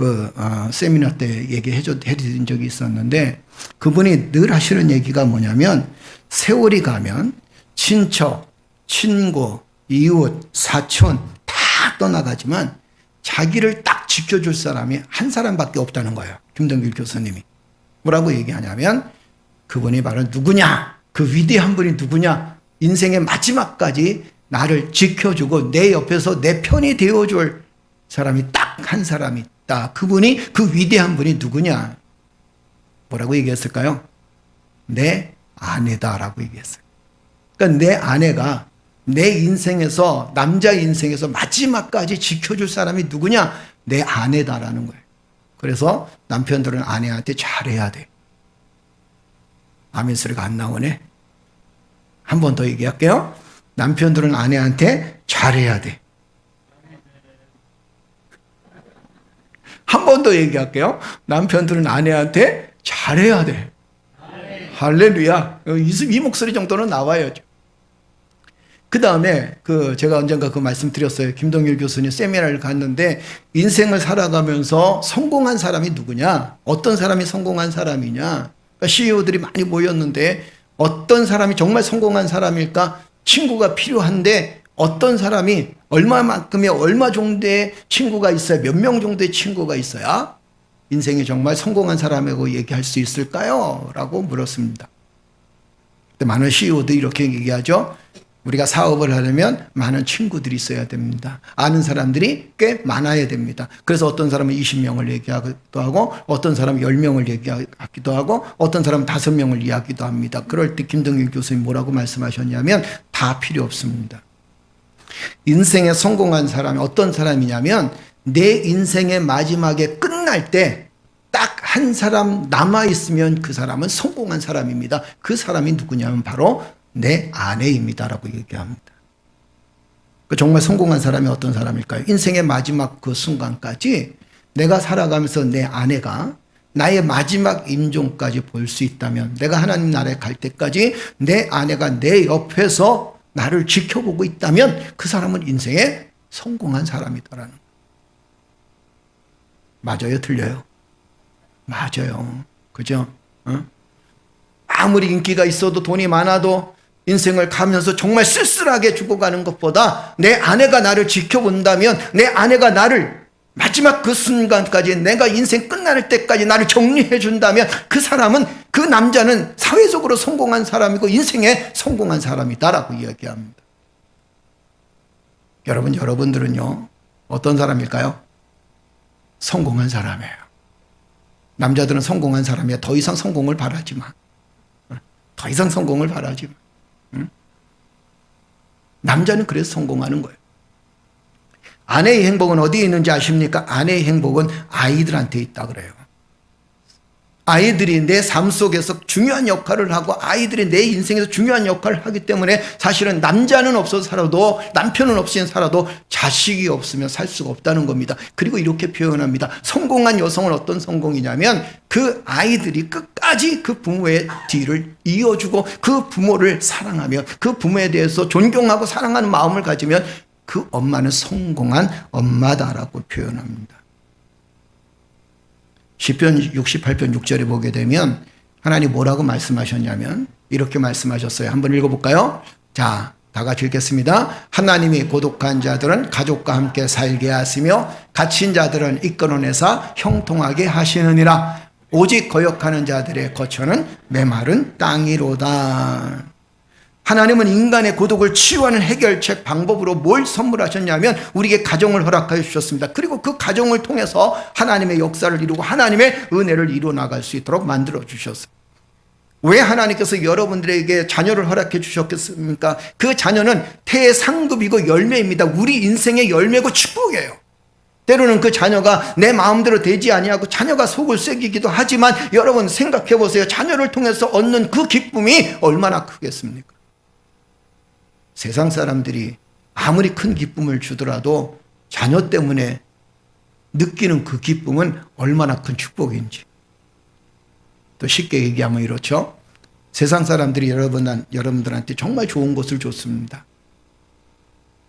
Speaker 3: 세미나 때 해드린 적이 있었는데 그분이 늘 하시는 얘기가 뭐냐면 세월이 가면 친척, 친구, 이웃, 사촌 다 떠나가지만 자기를 딱 지켜줄 사람이 한 사람밖에 없다는 거예요. 김동길 교수님이. 뭐라고 얘기하냐면 그분이 바로 누구냐? 그 위대한 분이 누구냐? 인생의 마지막까지 나를 지켜주고 내 옆에서 내 편이 되어줄 사람이 딱 한 사람이 있다. 그분이 그 위대한 분이 누구냐? 뭐라고 얘기했을까요? 내 아내다라고 얘기했어요. 그러니까 내 아내가 내 인생에서 남자 인생에서 마지막까지 지켜줄 사람이 누구냐? 내 아내다라는 거예요. 그래서 남편들은 아내한테 잘해야 돼. 아멘 소리가 안 나오네. 한 번 더 얘기할게요. 남편들은 아내한테 잘해야 돼. 한 번 더 얘기할게요. 남편들은 아내한테 잘해야 돼. 할렐루야. 이 목소리 정도는 나와야죠. 그 다음에 제가 언젠가 말씀 드렸어요. 김동일 교수님 세미나를 갔는데 인생을 살아가면서 성공한 사람이 누구냐? 어떤 사람이 성공한 사람이냐? 그러니까 CEO들이 많이 모였는데 어떤 사람이 정말 성공한 사람일까? 친구가 필요한데 어떤 사람이 얼마만큼의 얼마 정도의 친구가 있어야 몇 명 정도의 친구가 있어야 인생이 정말 성공한 사람이라고 얘기할 수 있을까요? 라고 물었습니다. 근데 많은 CEO들이 이렇게 얘기하죠. 우리가 사업을 하려면 많은 친구들이 있어야 됩니다. 아는 사람들이 꽤 많아야 됩니다. 그래서 어떤 사람은 20명을 얘기하기도 하고 어떤 사람은 10명을 얘기하기도 하고 어떤 사람은 5명을 이야기도 합니다. 그럴 때 김동균 교수님 뭐라고 말씀하셨냐면 다 필요 없습니다. 인생에 성공한 사람이 어떤 사람이냐면 내 인생의 마지막에 끝날 때 딱 한 사람 남아있으면 그 사람은 성공한 사람입니다. 그 사람이 누구냐면 바로 내 아내입니다라고 얘기합니다. 정말 성공한 사람이 어떤 사람일까요? 인생의 마지막 그 순간까지 내가 살아가면서 내 아내가 나의 마지막 임종까지 볼 수 있다면, 내가 하나님 나라에 갈 때까지 내 아내가 내 옆에서 나를 지켜보고 있다면 그 사람은 인생에 성공한 사람이다라는 거예요. 맞아요? 틀려요? 맞아요. 그죠? 아무리 인기가 있어도 돈이 많아도 인생을 가면서 정말 쓸쓸하게 죽어가는 것보다 내 아내가 나를 지켜본다면, 내 아내가 나를 마지막 그 순간까지, 내가 인생 끝날 때까지 나를 정리해 준다면 그 사람은, 그 남자는 사회적으로 성공한 사람이고 인생에 성공한 사람이다라고 이야기합니다. 여러분들은요 어떤 사람일까요? 성공한 사람이에요. 남자들은 성공한 사람이야. 더 이상 성공을 바라지 마. 더 이상 성공을 바라지 마. 응? 남자는 그래서 성공하는 거예요. 아내의 행복은 어디에 있는지 아십니까? 아내의 행복은 아이들한테 있다 그래요. 아이들이 내 삶 속에서 중요한 역할을 하고 아이들이 내 인생에서 중요한 역할을 하기 때문에 사실은 남자는 없어서 살아도, 남편은 없이는 살아도 자식이 없으면 살 수가 없다는 겁니다. 그리고 이렇게 표현합니다. 성공한 여성은 어떤 성공이냐면 그 아이들이 끝까지 그 부모의 뒤를 이어주고 그 부모를 사랑하며 그 부모에 대해서 존경하고 사랑하는 마음을 가지면 그 엄마는 성공한 엄마다라고 표현합니다. 시편 68편 6절에 보게 되면 하나님 뭐라고 말씀하셨냐면 이렇게 말씀하셨어요. 한번 읽어볼까요? 자, 다 같이 읽겠습니다. 하나님이 고독한 자들은 가족과 함께 살게 하시며 갇힌 자들은 이끌어내사 형통하게 하시느니라. 오직 거역하는 자들의 거처는 메마른 땅이로다. 하나님은 인간의 고독을 치유하는 해결책 방법으로 뭘 선물하셨냐면 우리에게 가정을 허락하여 주셨습니다. 그리고 그 가정을 통해서 하나님의 역사를 이루고 하나님의 은혜를 이루어 나갈 수 있도록 만들어 주셨어요. 왜 하나님께서 여러분들에게 자녀를 허락해 주셨겠습니까? 그 자녀는 태의 상급이고 열매입니다. 우리 인생의 열매고 축복이에요. 때로는 그 자녀가 내 마음대로 되지 아니하고 자녀가 속을 새기기도 하지만 여러분 생각해 보세요. 자녀를 통해서 얻는 그 기쁨이 얼마나 크겠습니까? 세상 사람들이 아무리 큰 기쁨을 주더라도 자녀 때문에 느끼는 그 기쁨은 얼마나 큰 축복인지. 또 쉽게 얘기하면 이렇죠. 세상 사람들이 여러분들한테 정말 좋은 것을 줬습니다.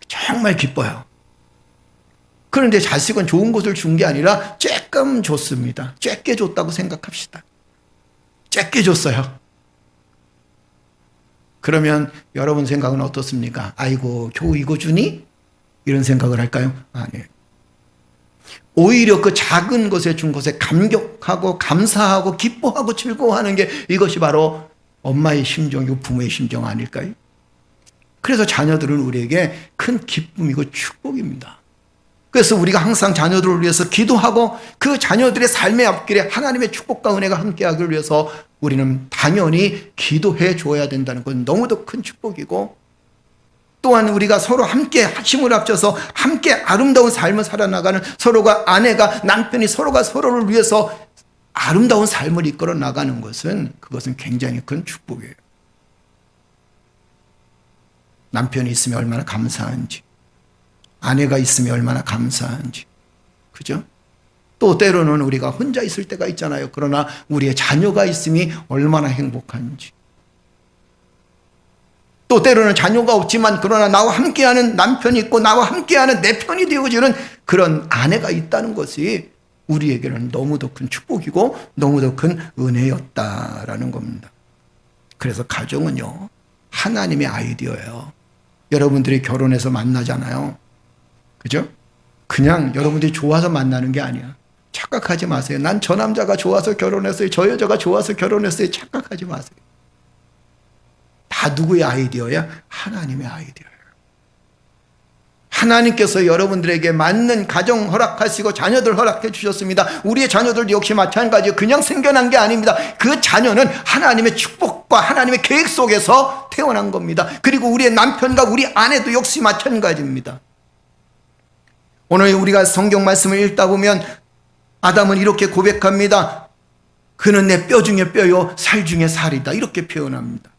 Speaker 3: 정말 기뻐요. 그런데 자식은 좋은 것을 준 게 아니라 쬐끔 줬습니다. 쬐게 줬다고 생각합시다. 쬐게 줬어요. 그러면 여러분 생각은 어떻습니까? 아이고 겨우 이거 주니? 이런 생각을 할까요? 아니에요. 오히려 그 작은 것에 준 것에 감격하고 감사하고 기뻐하고 즐거워하는 게 이것이 바로 엄마의 심정이고 부모의 심정 아닐까요? 그래서 자녀들은 우리에게 큰 기쁨이고 축복입니다. 그래서 우리가 항상 자녀들을 위해서 기도하고 그 자녀들의 삶의 앞길에 하나님의 축복과 은혜가 함께하기를 위해서 우리는 당연히 기도해 줘야 된다는 건 너무도 큰 축복이고, 또한 우리가 서로 함께 힘을 합쳐서 함께 아름다운 삶을 살아나가는, 서로가 아내가 남편이 서로가 서로를 위해서 아름다운 삶을 이끌어 나가는 것은, 그것은 굉장히 큰 축복이에요. 남편이 있으면 얼마나 감사한지, 아내가 있으면 얼마나 감사한지, 그죠? 또 때로는 우리가 혼자 있을 때가 있잖아요. 그러나 우리의 자녀가 있음이 얼마나 행복한지. 또 때로는 자녀가 없지만 그러나 나와 함께하는 남편이 있고 나와 함께하는 내 편이 되어주는 그런 아내가 있다는 것이 우리에게는 너무도 큰 축복이고 너무도 큰 은혜였다라는 겁니다. 그래서 가정은요, 하나님의 아이디어예요. 여러분들이 결혼해서 만나잖아요. 그죠? 그냥 여러분들이 좋아서 만나는 게 아니야. 착각하지 마세요. 난 저 남자가 좋아서 결혼했어요. 저 여자가 좋아서 결혼했어요. 착각하지 마세요. 다 누구의 아이디어야? 하나님의 아이디어예요. 하나님께서 여러분들에게 맞는 가정 허락하시고 자녀들 허락해 주셨습니다. 우리의 자녀들도 역시 마찬가지예요. 그냥 생겨난 게 아닙니다. 그 자녀는 하나님의 축복과 하나님의 계획 속에서 태어난 겁니다. 그리고 우리의 남편과 우리 아내도 역시 마찬가지입니다. 오늘 우리가 성경 말씀을 읽다 보면 아담은 이렇게 고백합니다. 그는 내 뼈 중에 뼈요 살 중에 살이다. 이렇게 표현합니다.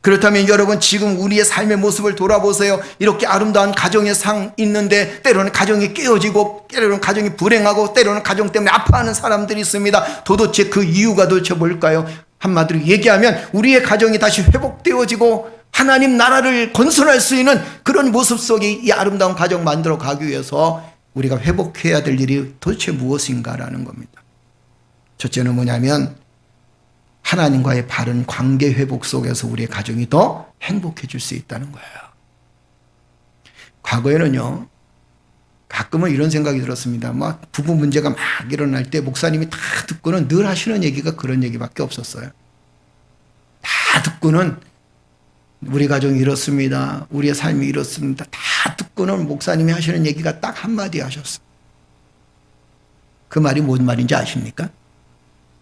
Speaker 3: 그렇다면 여러분 지금 우리의 삶의 모습을 돌아보세요. 이렇게 아름다운 가정의 상 있는데 때로는 가정이 깨어지고 때로는 가정이 불행하고 때로는 가정 때문에 아파하는 사람들이 있습니다. 도대체 그 이유가 도대체 뭘까요? 한마디로 얘기하면 우리의 가정이 다시 회복되어지고 하나님 나라를 건설할 수 있는 그런 모습 속에 이 아름다운 가정 만들어 가기 위해서 우리가 회복해야 될 일이 도대체 무엇인가라는 겁니다. 첫째는 뭐냐면 하나님과의 바른 관계 회복 속에서 우리의 가정이 더 행복해질 수 있다는 거예요. 과거에는요, 가끔은 이런 생각이 들었습니다. 막 부부 문제가 막 일어날 때 목사님이 다 듣고는 늘 하시는 얘기가 그런 얘기밖에 없었어요. 다 듣고는 우리 가정이 이렇습니다. 우리의 삶이 이렇습니다. 다 듣고는 목사님이 하시는 얘기가 딱 한마디 하셨어요. 그 말이 뭔 말인지 아십니까?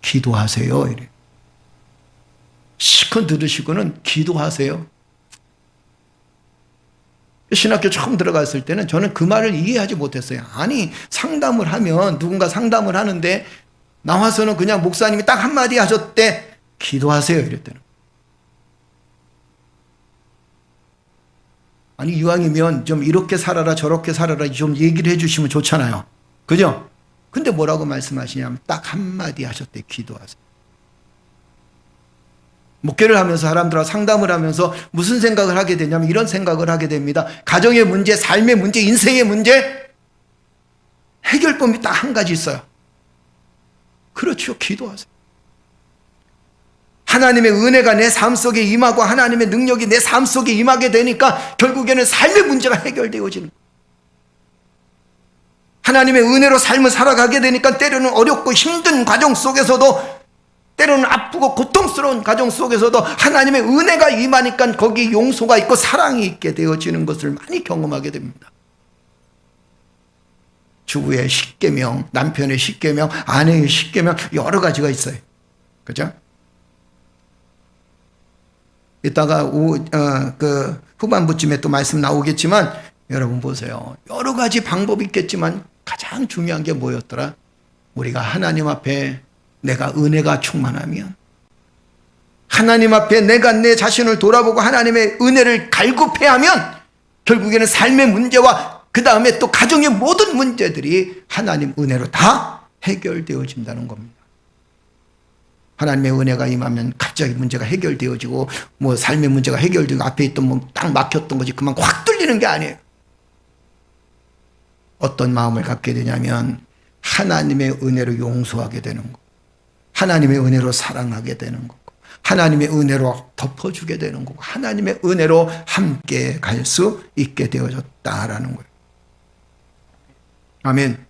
Speaker 3: 기도하세요. 이래. 실컷 들으시고는 기도하세요. 신학교 처음 들어갔을 때는 저는 그 말을 이해하지 못했어요. 아니 상담을 하면 누군가 상담을 하는데 나와서는 그냥 목사님이 딱 한마디 하셨대. 기도하세요 이랬대요. 아니 이왕이면 좀 이렇게 살아라 저렇게 살아라 좀 얘기를 해주시면 좋잖아요. 그죠? 근데 뭐라고 말씀하시냐면 딱 한마디 하셨대. 기도하세요. 목회를 하면서 사람들과 상담을 하면서 무슨 생각을 하게 되냐면 이런 생각을 하게 됩니다. 가정의 문제, 삶의 문제, 인생의 문제 해결법이 딱 한 가지 있어요. 그렇죠. 기도하세요. 하나님의 은혜가 내 삶 속에 임하고 하나님의 능력이 내 삶 속에 임하게 되니까 결국에는 삶의 문제가 해결되어지는 거예요. 하나님의 은혜로 삶을 살아가게 되니까 때로는 어렵고 힘든 과정 속에서도 때로는 아프고 고통스러운 가정 속에서도 하나님의 은혜가 임하니까 거기에 용서가 있고 사랑이 있게 되어지는 것을 많이 경험하게 됩니다. 주부의 십계명, 남편의 십계명, 아내의 십계명 여러 가지가 있어요. 그죠? 이따가 그 후반부쯤에 또 말씀 나오겠지만 여러분 보세요. 여러 가지 방법이 있겠지만 가장 중요한 게 뭐였더라? 우리가 하나님 앞에 내가 은혜가 충만하면 하나님 앞에 내가 내 자신을 돌아보고 하나님의 은혜를 갈급해하면 결국에는 삶의 문제와 그 다음에 또 가정의 모든 문제들이 하나님 은혜로 다 해결되어진다는 겁니다. 하나님의 은혜가 임하면 갑자기 문제가 해결되어지고 뭐 삶의 문제가 해결되고 앞에 있던 뭐 딱 막혔던 거지 그만 확 뚫리는 게 아니에요. 어떤 마음을 갖게 되냐면 하나님의 은혜로 용서하게 되는 거, 하나님의 은혜로 사랑하게 되는 거고, 하나님의 은혜로 덮어주게 되는 거고, 하나님의 은혜로 함께 갈 수 있게 되어졌다라는 거예요. 아멘.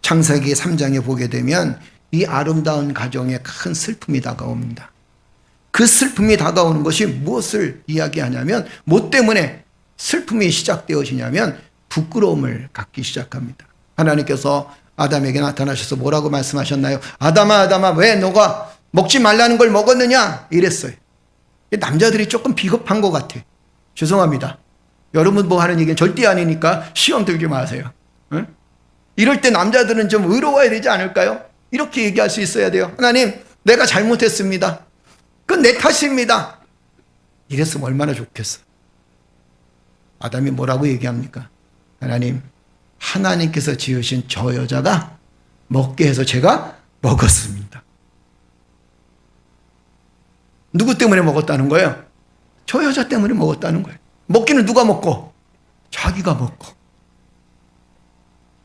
Speaker 3: 창세기 3장에 보게 되면 이 아름다운 가정에 큰 슬픔이 다가옵니다. 그 슬픔이 다가오는 것이 무엇을 이야기하냐면 뭐 때문에 슬픔이 시작되어지냐면 부끄러움을 갖기 시작합니다. 하나님께서 아담에게 나타나셔서 뭐라고 말씀하셨나요? 아담아 아담아 왜 너가 먹지 말라는 걸 먹었느냐 이랬어요. 남자들이 조금 비겁한 것 같아. 죄송합니다. 여러분 뭐 하는 얘기는 절대 아니니까 시험 들지 마세요. 응? 이럴 때 남자들은 좀 의로워야 되지 않을까요? 이렇게 얘기할 수 있어야 돼요. 하나님 내가 잘못했습니다. 그건 내 탓입니다. 이랬으면 얼마나 좋겠어. 아담이 뭐라고 얘기합니까? 하나님 하나님께서 지으신 저 여자가 먹게 해서 제가 먹었습니다. 누구 때문에 먹었다는 거예요? 저 여자 때문에 먹었다는 거예요. 먹기는 누가 먹고? 자기가 먹고.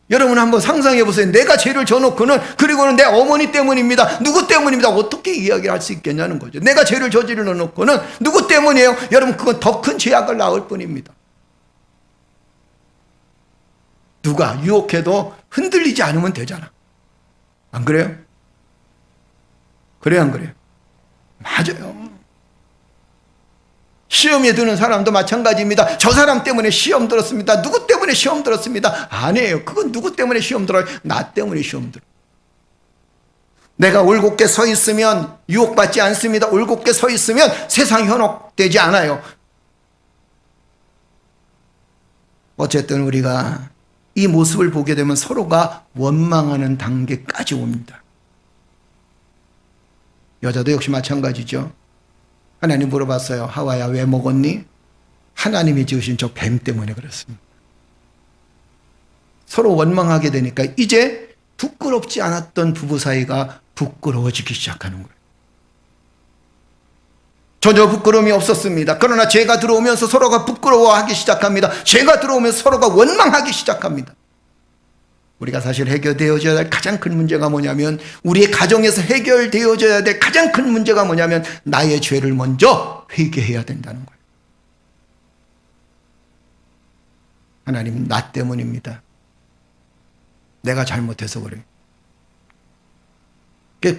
Speaker 3: 여러분 한번 상상해 보세요. 내가 죄를 져놓고는 그리고는 내 어머니 때문입니다. 누구 때문입니다. 어떻게 이야기를 할 수 있겠냐는 거죠. 내가 죄를 저질러 놓고는 누구 때문이에요? 여러분 그건 더 큰 죄악을 낳을 뿐입니다. 누가 유혹해도 흔들리지 않으면 되잖아. 안 그래요? 그래요 안 그래요? 맞아요. 시험에 드는 사람도 마찬가지입니다. 저 사람 때문에 시험 들었습니다. 누구 때문에 시험 들었습니다. 아니에요. 그건 누구 때문에 시험 들어요? 나 때문에 시험 들어요. 내가 올곧게 서 있으면 유혹받지 않습니다. 올곧게 서 있으면 세상 현혹되지 않아요. 어쨌든 우리가 이 모습을 보게 되면 서로가 원망하는 단계까지 옵니다. 여자도 역시 마찬가지죠. 하나님 물어봤어요. 하와야 왜 먹었니? 하나님이 지으신 저 뱀 때문에 그렇습니다. 서로 원망하게 되니까 이제 부끄럽지 않았던 부부 사이가 부끄러워지기 시작하는 거예요. 전혀 부끄러움이 없었습니다. 그러나 죄가 들어오면서 서로가 부끄러워하기 시작합니다. 죄가 들어오면서 서로가 원망하기 시작합니다. 우리가 사실 해결되어져야 될 가장 큰 문제가 뭐냐면, 우리의 가정에서 해결되어져야 될 가장 큰 문제가 뭐냐면 나의 죄를 먼저 회개해야 된다는 거예요. 하나님, 나 때문입니다. 내가 잘못해서 그래요.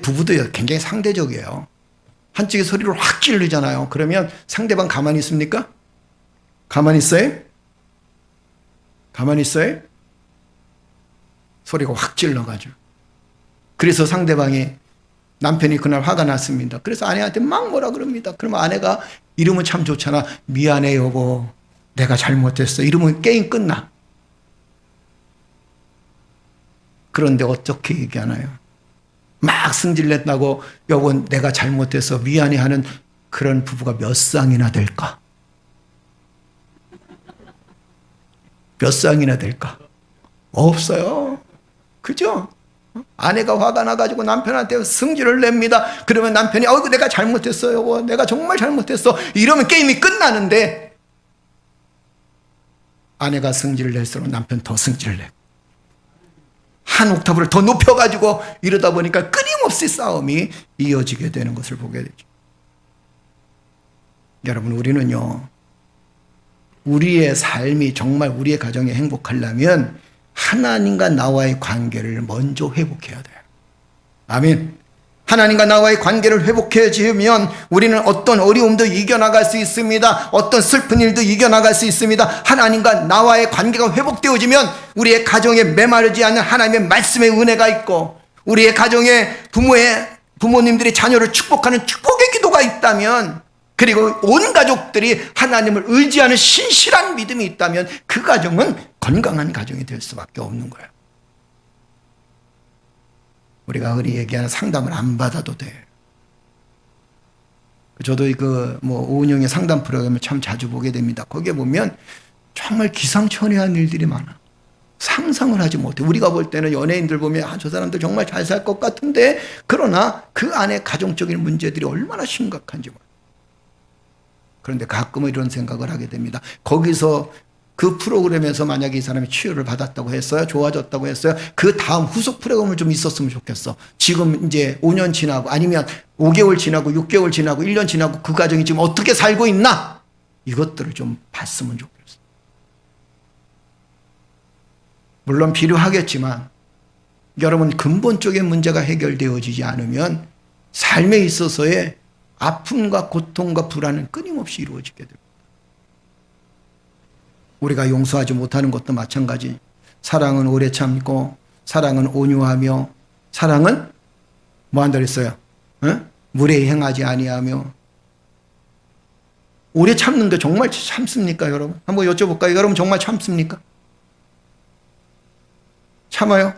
Speaker 3: 부부도 굉장히 상대적이에요. 한쪽에 소리를 확 지르잖아요. 그러면 상대방 가만히 있습니까? 가만히 있어요? 가만히 있어요? 소리가 확 질러가지고. 그래서 상대방이, 남편이 그날 화가 났습니다. 그래서 아내한테 막 뭐라 그럽니다. 그러면 아내가, 이러면 참 좋잖아. 미안해 여보, 내가 잘못했어. 이러면 게임 끝나. 그런데 어떻게 얘기하나요? 막 승질냈다고 여보 내가 잘못해서 미안해 하는 그런 부부가 몇 쌍이나 될까? 몇 쌍이나 될까? 없어요. 그죠? 아내가 화가 나가지고 남편한테 승질을 냅니다. 그러면 남편이 내가 잘못했어요 여보, 내가 정말 잘못했어. 이러면 게임이 끝나는데, 아내가 승질을 낼수록 남편 더 승질을 내고 한 옥타브를 더 높여가지고 이러다 보니까 끊임없이 싸움이 이어지게 되는 것을 보게 되죠. 여러분, 우리는요, 우리의 삶이 정말 우리의 가정이 행복하려면 하나님과 나와의 관계를 먼저 회복해야 돼요. 아멘. 하나님과 나와의 관계를 회복해지면 우리는 어떤 어려움도 이겨나갈 수 있습니다. 어떤 슬픈 일도 이겨나갈 수 있습니다. 하나님과 나와의 관계가 회복되어지면 우리의 가정에 메마르지 않는 하나님의 말씀의 은혜가 있고, 우리의 가정에 부모님들이 자녀를 축복하는 축복의 기도가 있다면, 그리고 온 가족들이 하나님을 의지하는 신실한 믿음이 있다면 그 가정은 건강한 가정이 될 수밖에 없는 거예요. 우리가 흔히 얘기하는 상담을 안 받아도 돼. 저도 오은영의 상담 프로그램을 참 자주 보게 됩니다. 거기에 보면 정말 기상천외한 일들이 많아. 상상을 하지 못해. 우리가 볼 때는 연예인들 보면 저 사람들 정말 잘 살 것 같은데, 그러나 그 안에 가정적인 문제들이 얼마나 심각한지 몰라. 그런데 가끔은 이런 생각을 하게 됩니다. 거기서 그 프로그램에서 만약에 이 사람이 치유를 받았다고 했어요. 좋아졌다고 했어요. 그 다음 후속 프로그램을 좀 있었으면 좋겠어. 지금 이제 5년 지나고, 아니면 5개월 지나고 6개월 지나고 1년 지나고 그 가정이 지금 어떻게 살고 있나? 이것들을 좀 봤으면 좋겠어. 물론 필요하겠지만 여러분, 근본적인 문제가 해결되어지지 않으면 삶에 있어서의 아픔과 고통과 불안은 끊임없이 이루어지게 됩니다. 우리가 용서하지 못하는 것도 마찬가지. 사랑은 오래 참고, 사랑은 온유하며, 사랑은 뭐 한다 그랬어요? 무례히 행하지 아니하며. 오래 참는 게 정말 참습니까, 여러분? 한번 여쭤볼까요? 여러분 정말 참습니까? 참아요?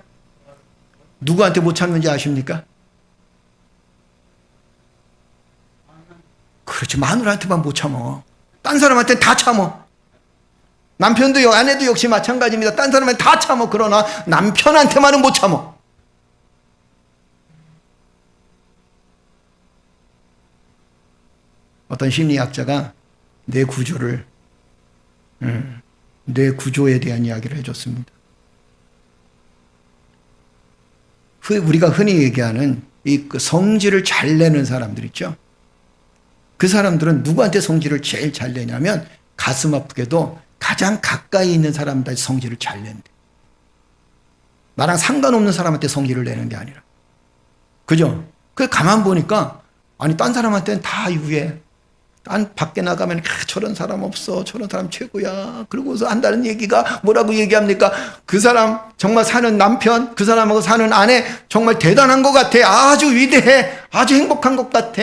Speaker 3: 누구한테 못 참는지 아십니까? 그렇지, 마누라한테만 못 참어. 딴 사람한테는 다 참어. 남편도 아내도 역시 마찬가지입니다. 딴 사람은 다 참어. 그러나 남편한테만은 못 참어. 어떤 심리학자가 뇌 구조에 대한 이야기를 해줬습니다. 우리가 흔히 얘기하는 그 성질을 잘 내는 사람들 있죠. 그 사람들은 누구한테 성질을 제일 잘 내냐면, 가슴 아프게도 가장 가까이 있는 사람한테 성질을 잘 낸대. 나랑 상관없는 사람한테 성질을 내는 게 아니라. 그죠? 그 가만 보니까, 아니 딴 사람한테는 다 유해. 밖에 나가면 저런 사람 없어, 저런 사람 최고야. 그러고서 한다는 얘기가 뭐라고 얘기합니까? 그 사람 정말 사는 남편, 그 사람하고 사는 아내 정말 대단한 것 같아. 아주 위대해. 아주 행복한 것 같아.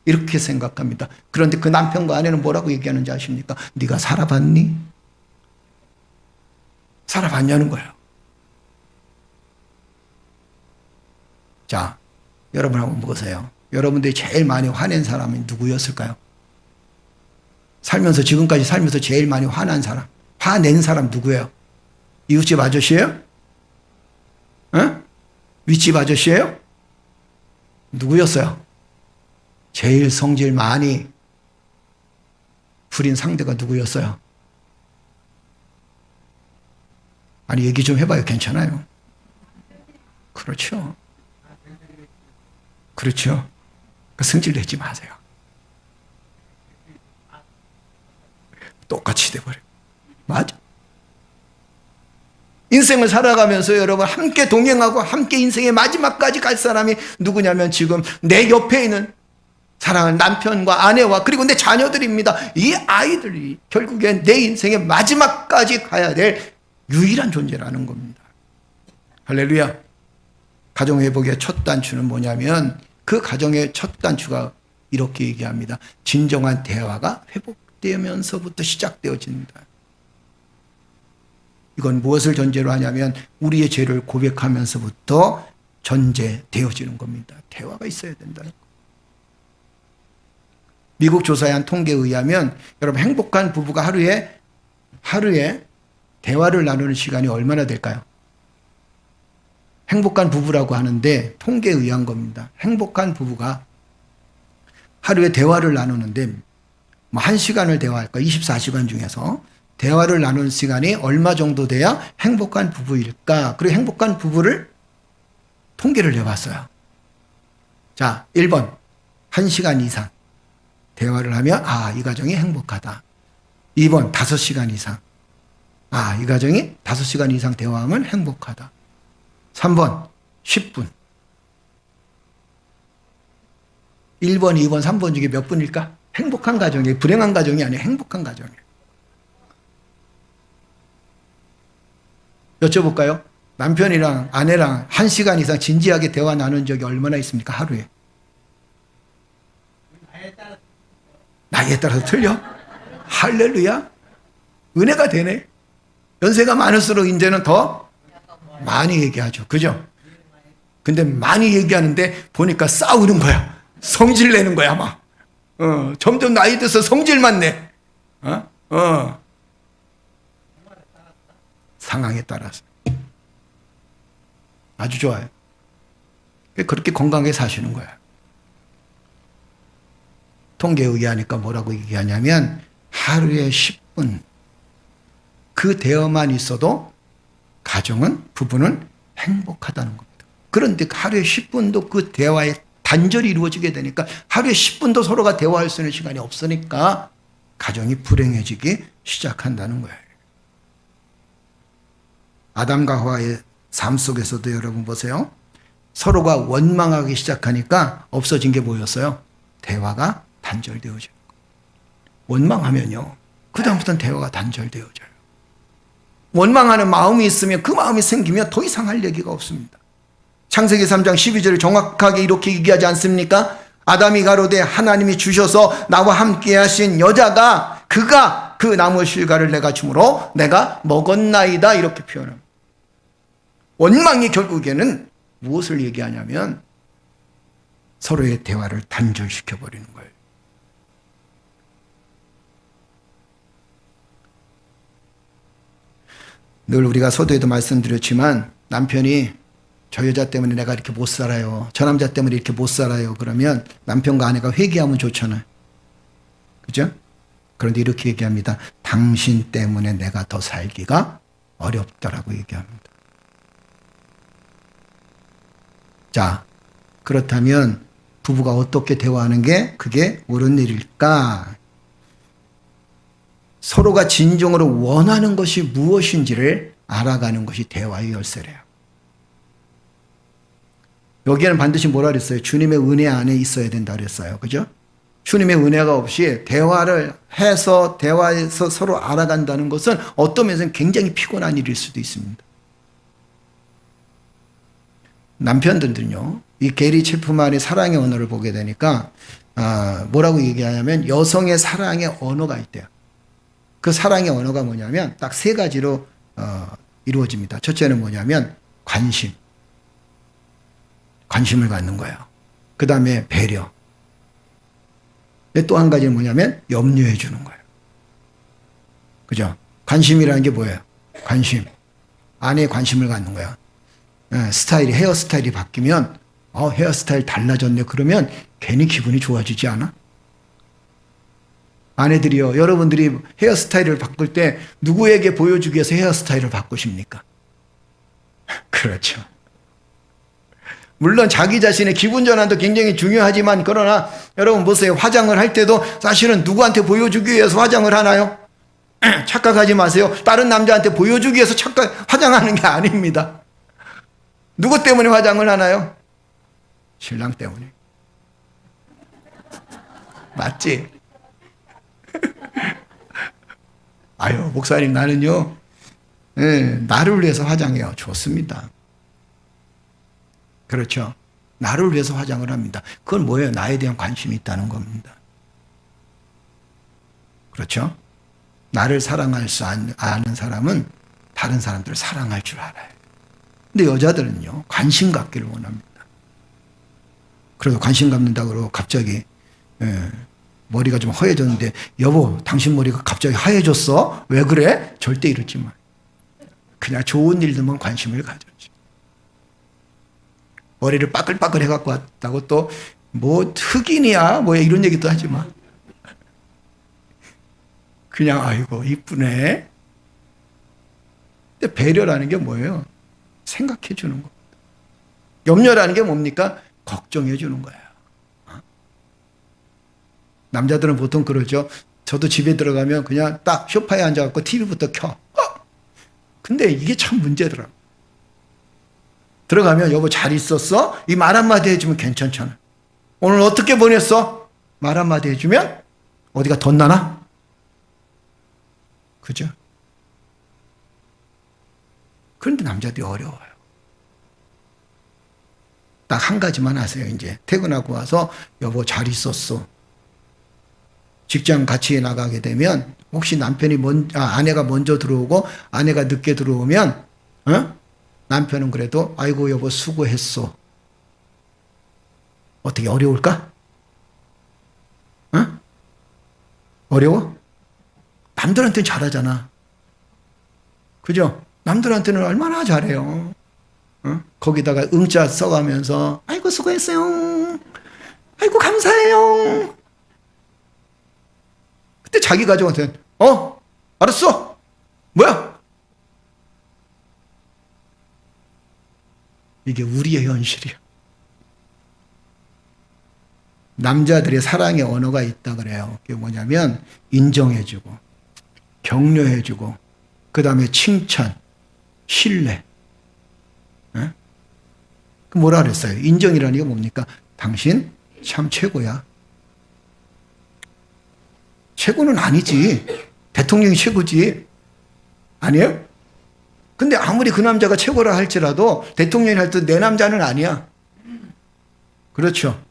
Speaker 3: 이렇게 생각합니다. 그런데 그 남편과 아내는 뭐라고 얘기하는지 아십니까? 네가 살아봤니? 살아봤냐는 거예요. 자, 여러분 한번 보세요. 여러분들이 제일 많이 화낸 사람이 누구였을까요? 살면서, 지금까지 살면서 제일 많이 화난 사람, 화낸 사람 누구예요? 이웃집 아저씨예요? 어? 윗집 아저씨예요? 누구였어요? 제일 성질 많이 부린 상대가 누구였어요? 아니, 얘기 좀 해봐요. 괜찮아요. 그렇죠. 그렇죠. 승질 내지 마세요. 똑같이 돼버려요. 맞아. 인생을 살아가면서 여러분 함께 동행하고 함께 인생의 마지막까지 갈 사람이 누구냐면 지금 내 옆에 있는 사랑하는 남편과 아내와 그리고 내 자녀들입니다. 이 아이들이 결국엔 내 인생의 마지막까지 가야 될 유일한 존재라는 겁니다. 할렐루야. 가정회복의 첫 단추는 뭐냐면 그 가정의 첫 단추가 이렇게 얘기합니다. 진정한 대화가 회복되면서부터 시작되어진다. 이건 무엇을 전제로 하냐면 우리의 죄를 고백하면서부터 전제되어지는 겁니다. 대화가 있어야 된다는 거. 미국 조사에 한 통계에 의하면 여러분 행복한 부부가 하루에 대화를 나누는 시간이 얼마나 될까요? 행복한 부부라고 하는데 통계에 의한 겁니다. 행복한 부부가 하루에 대화를 나누는데 1시간을 대화할까? 24시간 중에서 대화를 나누는 시간이 얼마 정도 돼야 행복한 부부일까? 그리고 행복한 부부를 통계를 내봤어요. 자, 1번 1시간 이상 대화를 하면 이 가정이 행복하다. 2번 5시간 이상 이 가정이 5시간 이상 대화하면 행복하다. 3번 10분. 1번, 2번, 3번 중에 몇 분일까? 행복한 가정이에요. 불행한 가정이 아니에요. 행복한 가정이에요. 여쭤볼까요? 남편이랑 아내랑 1시간 이상 진지하게 대화 나눈 적이 얼마나 있습니까? 하루에. 나이에 따라서 틀려? 할렐루야. 은혜가 되네. 연세가 많을수록 이제는 더 많이 얘기하죠. 그죠? 근데 많이 얘기하는데 보니까 싸우는 거야. 성질 내는 거야, 막. 점점 나이 들어서 성질만 내. 상황에 따라서. 아주 좋아요. 그렇게 건강하게 사시는 거야. 통계에 의하니까 뭐라고 얘기하냐면 하루에 10분 그 대화만 있어도 가정은, 부부는 행복하다는 겁니다. 그런데 하루에 10분도 그 대화에 단절이 이루어지게 되니까 하루에 10분도 서로가 대화할 수 있는 시간이 없으니까 가정이 불행해지기 시작한다는 거예요. 아담과 하와의 삶 속에서도 여러분 보세요. 서로가 원망하기 시작하니까 없어진 게 뭐였어요? 대화가 단절되어지는 거예요. 원망하면요, 그 다음부터는 대화가 단절되어져요. 원망하는 마음이 있으면 그 마음이 생기면 더 이상 할 얘기가 없습니다. 창세기 3장 12절을 정확하게 이렇게 얘기하지 않습니까? 아담이 가로되 하나님이 주셔서 나와 함께 하신 여자가 그가 그 나무 실과를 내가 주므로 내가 먹었나이다, 이렇게 표현합니다. 원망이 결국에는 무엇을 얘기하냐면 서로의 대화를 단절시켜버리는 거예요. 늘 우리가 서두에도 말씀드렸지만 남편이 저 여자 때문에 내가 이렇게 못 살아요, 저 남자 때문에 이렇게 못 살아요, 그러면 남편과 아내가 회개하면 좋잖아요. 그죠? 그런데 이렇게 얘기합니다. 당신 때문에 내가 더 살기가 어렵다라고 얘기합니다. 자, 그렇다면 부부가 어떻게 대화하는 게 그게 옳은 일일까? 서로가 진정으로 원하는 것이 무엇인지를 알아가는 것이 대화의 열쇠래요. 여기에는 반드시 뭐라 그랬어요? 주님의 은혜 안에 있어야 된다 그랬어요. 그죠? 주님의 은혜가 없이 대화를 해서 대화에서 서로 알아간다는 것은 어떤 면에서는 굉장히 피곤한 일일 수도 있습니다. 남편들은요, 이 게리 체프만의 사랑의 언어를 보게 되니까 뭐라고 얘기하냐면 여성의 사랑의 언어가 있대요. 그 사랑의 언어가 뭐냐면 딱 세 가지로 이루어집니다. 첫째는 뭐냐면 관심을 갖는 거예요. 그 다음에 배려. 또 한 가지는 뭐냐면 염려해 주는 거예요. 그죠? 관심이라는 게 뭐예요? 관심. 아내의 관심을 갖는 거야. 헤어스타일이 바뀌면 헤어스타일 달라졌네. 그러면 괜히 기분이 좋아지지 않아? 아내들이요, 여러분들이 헤어스타일을 바꿀 때 누구에게 보여주기 위해서 헤어스타일을 바꾸십니까? 그렇죠. 물론 자기 자신의 기분 전환도 굉장히 중요하지만, 그러나 여러분 보세요. 화장을 할 때도 사실은 누구한테 보여주기 위해서 화장을 하나요? 착각하지 마세요. 다른 남자한테 보여주기 위해서 화장하는 게 아닙니다. 누구 때문에 화장을 하나요? 신랑 때문에. 맞지? 아유, 목사님, 나는요, 나를 위해서 화장해요. 좋습니다. 그렇죠. 나를 위해서 화장을 합니다. 그건 뭐예요? 나에 대한 관심이 있다는 겁니다. 그렇죠? 나를 사랑할 수 아는 사람은 다른 사람들을 사랑할 줄 알아요. 근데 여자들은요, 관심 갖기를 원합니다. 그래서 관심 갖는다고 그러고 갑자기 머리가 좀 허해졌는데, 여보, 당신 머리가 갑자기 하얘졌어? 왜 그래? 절대 이러지 마. 그냥 좋은 일들만 관심을 가져지. 머리를 빠글빠글 해갖고 왔다고 또 뭐 흑인이야 뭐 이런 얘기도 하지 마. 그냥 아이고 이쁘네. 근데 배려라는 게 뭐예요? 생각해 주는 겁니다. 염려라는 게 뭡니까? 걱정해 주는 거예요. 남자들은 보통 그러죠. 저도 집에 들어가면 그냥 딱 소파에 앉아갖고 TV부터 켜. 근데 이게 참 문제더라고. 들어가면 여보 잘 있었어? 이 말 한마디 해주면 괜찮잖아. 오늘 어떻게 보냈어? 말 한마디 해주면 어디가 덧나나? 그죠? 그런데 남자들이 어려워요. 딱 한 가지만 하세요. 이제 퇴근하고 와서 여보 잘 있었어. 직장 같이 나가게 되면 혹시 아내가 먼저 들어오고 아내가 늦게 들어오면 남편은 그래도 아이고 여보 수고했어. 어떻게 어려울까? 어려워? 남들한테는 잘하잖아. 그죠? 남들한테는 얼마나 잘해요. 거기다가 응자 써가면서 아이고 수고했어요. 아이고 감사해요. 그때 자기 가족한테는 알았어. 뭐야? 이게 우리의 현실이야. 남자들의 사랑의 언어가 있다 그래요. 그게 뭐냐면 인정해주고 격려해주고 그 다음에 칭찬, 신뢰. 그 뭐라 그랬어요? 인정이라는 게 뭡니까? 당신 참 최고야. 최고는 아니지. 대통령이 최고지. 아니에요? 근데 아무리 그 남자가 최고라 할지라도 대통령이 할 때 내 남자는 아니야. 그렇죠.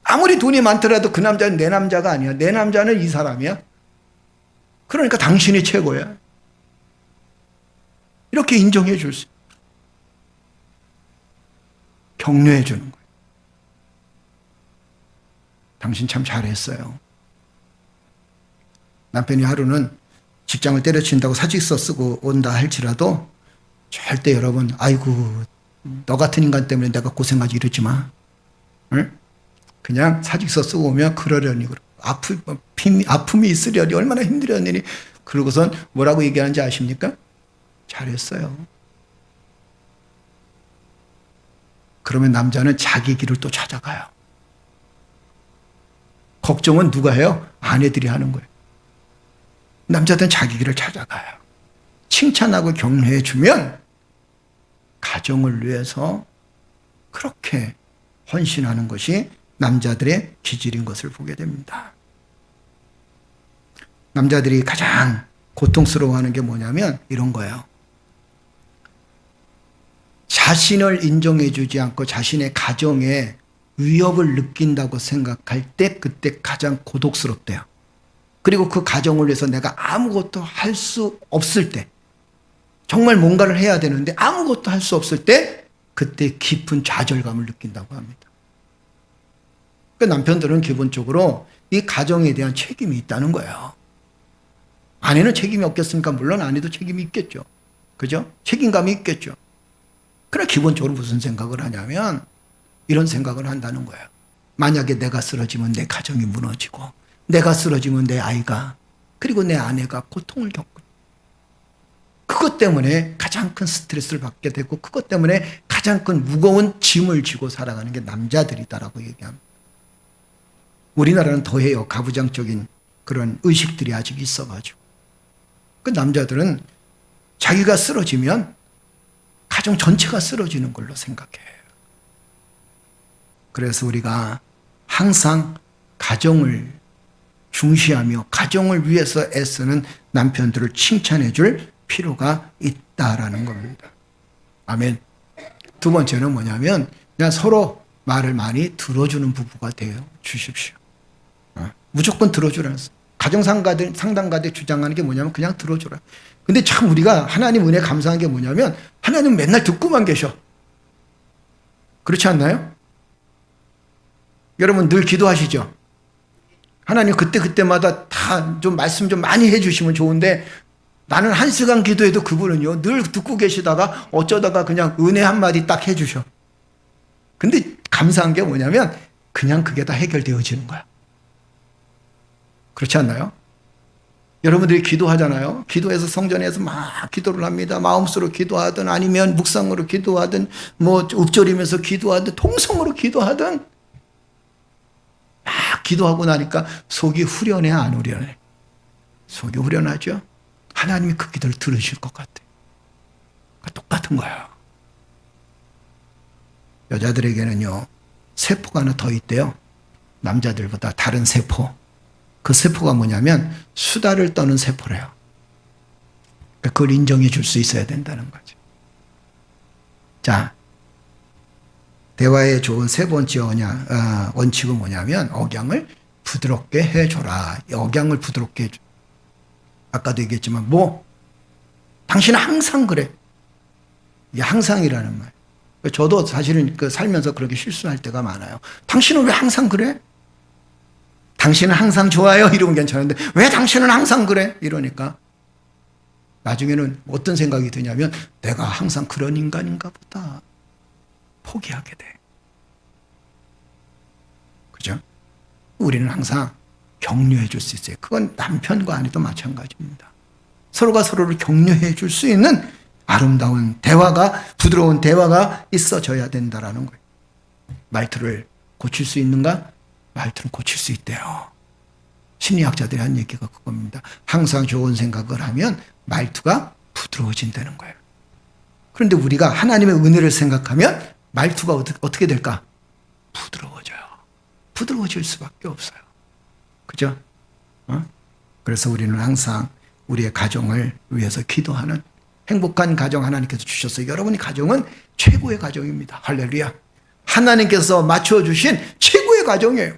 Speaker 3: 아무리 돈이 많더라도 그 남자는 내 남자가 아니야. 내 남자는 이 사람이야. 그러니까 당신이 최고야. 이렇게 인정해 줄 수 있어. 격려해 주는 거예요. 당신 참 잘했어요. 남편이 하루는 직장을 때려친다고 사직서 쓰고 온다 할지라도 절대 여러분 아이고 너 같은 인간 때문에 내가 고생하지 이러지 마. 응? 그냥 사직서 쓰고 오면 그러려니 아픔이 있으려니 얼마나 힘들었느니 그러고선 뭐라고 얘기하는지 아십니까? 잘했어요. 그러면 남자는 자기 길을 또 찾아가요. 걱정은 누가 해요? 아내들이 하는 거예요. 남자들은 자기 길을 찾아가요. 칭찬하고 격려해 주면 가정을 위해서 그렇게 헌신하는 것이 남자들의 기질인 것을 보게 됩니다. 남자들이 가장 고통스러워하는 게 뭐냐면 이런 거예요. 자신을 인정해주지 않고 자신의 가정에 위협을 느낀다고 생각할 때 그때 가장 고독스럽대요. 그리고 그 가정을 위해서 내가 아무것도 할 수 없을 때, 정말 뭔가를 해야 되는데 아무것도 할 수 없을 때 그때 깊은 좌절감을 느낀다고 합니다. 그러니까 남편들은 기본적으로 이 가정에 대한 책임이 있다는 거예요. 아내는 책임이 없겠습니까? 물론 아내도 책임이 있겠죠. 그죠? 책임감이 있겠죠. 그러나 기본적으로 무슨 생각을 하냐면 이런 생각을 한다는 거예요. 만약에 내가 쓰러지면 내 가정이 무너지고, 내가 쓰러지면 내 아이가, 그리고 내 아내가 고통을 겪고, 그것 때문에 가장 큰 스트레스를 받게 되고, 그것 때문에 가장 큰 무거운 짐을 지고 살아가는 게 남자들이다라고 얘기합니다. 우리나라는 더해요. 가부장적인 그런 의식들이 아직 있어가지고. 그 남자들은 자기가 쓰러지면 가정 전체가 쓰러지는 걸로 생각해요. 그래서 우리가 항상 가정을 중시하며 가정을 위해서 애쓰는 남편들을 칭찬해 줄 필요가 있다라는 겁니다. 아멘. 두 번째는 뭐냐면 그냥 서로 말을 많이 들어주는 부부가 되어 주십시오. 무조건 들어주라는 가정상담가들 주장하는 게 뭐냐면 그냥 들어주라. 근데 참 우리가 하나님 은혜 감사한 게 뭐냐면 하나님 맨날 듣고만 계셔. 그렇지 않나요? 여러분 늘 기도하시죠? 하나님 그때마다 다 좀 말씀 좀 많이 해주시면 좋은데 나는 1시간 기도해도 그분은요 늘 듣고 계시다가 어쩌다가 그냥 은혜 한마디 딱 해주셔. 근데 감사한 게 뭐냐면 그냥 그게 다 해결되어지는 거야. 그렇지 않나요? 여러분들이 기도하잖아요. 기도해서 성전에서 막 기도를 합니다. 마음속으로 기도하든 아니면 묵상으로 기도하든 뭐 읊조리면서 기도하든 통성으로 기도하든 막 기도하고 나니까 속이 후련해 안 후련해? 속이 후련하죠? 하나님이 그 기도를 들으실 것 같아. 똑같은 거야. 여자들에게는요 세포가 하나 더 있대요. 남자들보다 다른 세포. 그 세포가 뭐냐면 수다를 떠는 세포래요. 그걸 인정해 줄 수 있어야 된다는 거죠. 자, 대화의 좋은 세 번째 원칙은 뭐냐면 억양을 부드럽게 해줘라. 억양을 부드럽게 해줘. 아까도 얘기했지만 당신은 항상 그래. 이게 항상이라는 말. 저도 사실은 살면서 그렇게 실수할 때가 많아요. 당신은 왜 항상 그래? 당신은 항상 좋아요. 이러면 괜찮은데 왜 당신은 항상 그래? 이러니까 나중에는 어떤 생각이 드냐면 내가 항상 그런 인간인가 보다. 포기하게 돼. 그죠? 우리는 항상 격려해 줄 수 있어요. 그건 남편과 아내도 마찬가지입니다. 서로가 서로를 격려해 줄 수 있는 아름다운 대화가, 부드러운 대화가 있어져야 된다라는 거예요. 말투를 고칠 수 있는가? 말투는 고칠 수 있대요. 심리학자들이 한 얘기가 그겁니다. 항상 좋은 생각을 하면 말투가 부드러워진다는 거예요. 그런데 우리가 하나님의 은혜를 생각하면 말투가 어떻게 될까? 부드러워져요. 부드러워질 수밖에 없어요. 그죠? 그래서 우리는 항상 우리의 가정을 위해서 기도하는 행복한 가정 하나님께서 주셨어요. 여러분의 가정은 최고의 가정입니다. 할렐루야. 하나님께서 맞춰주신 최고의 가정이에요.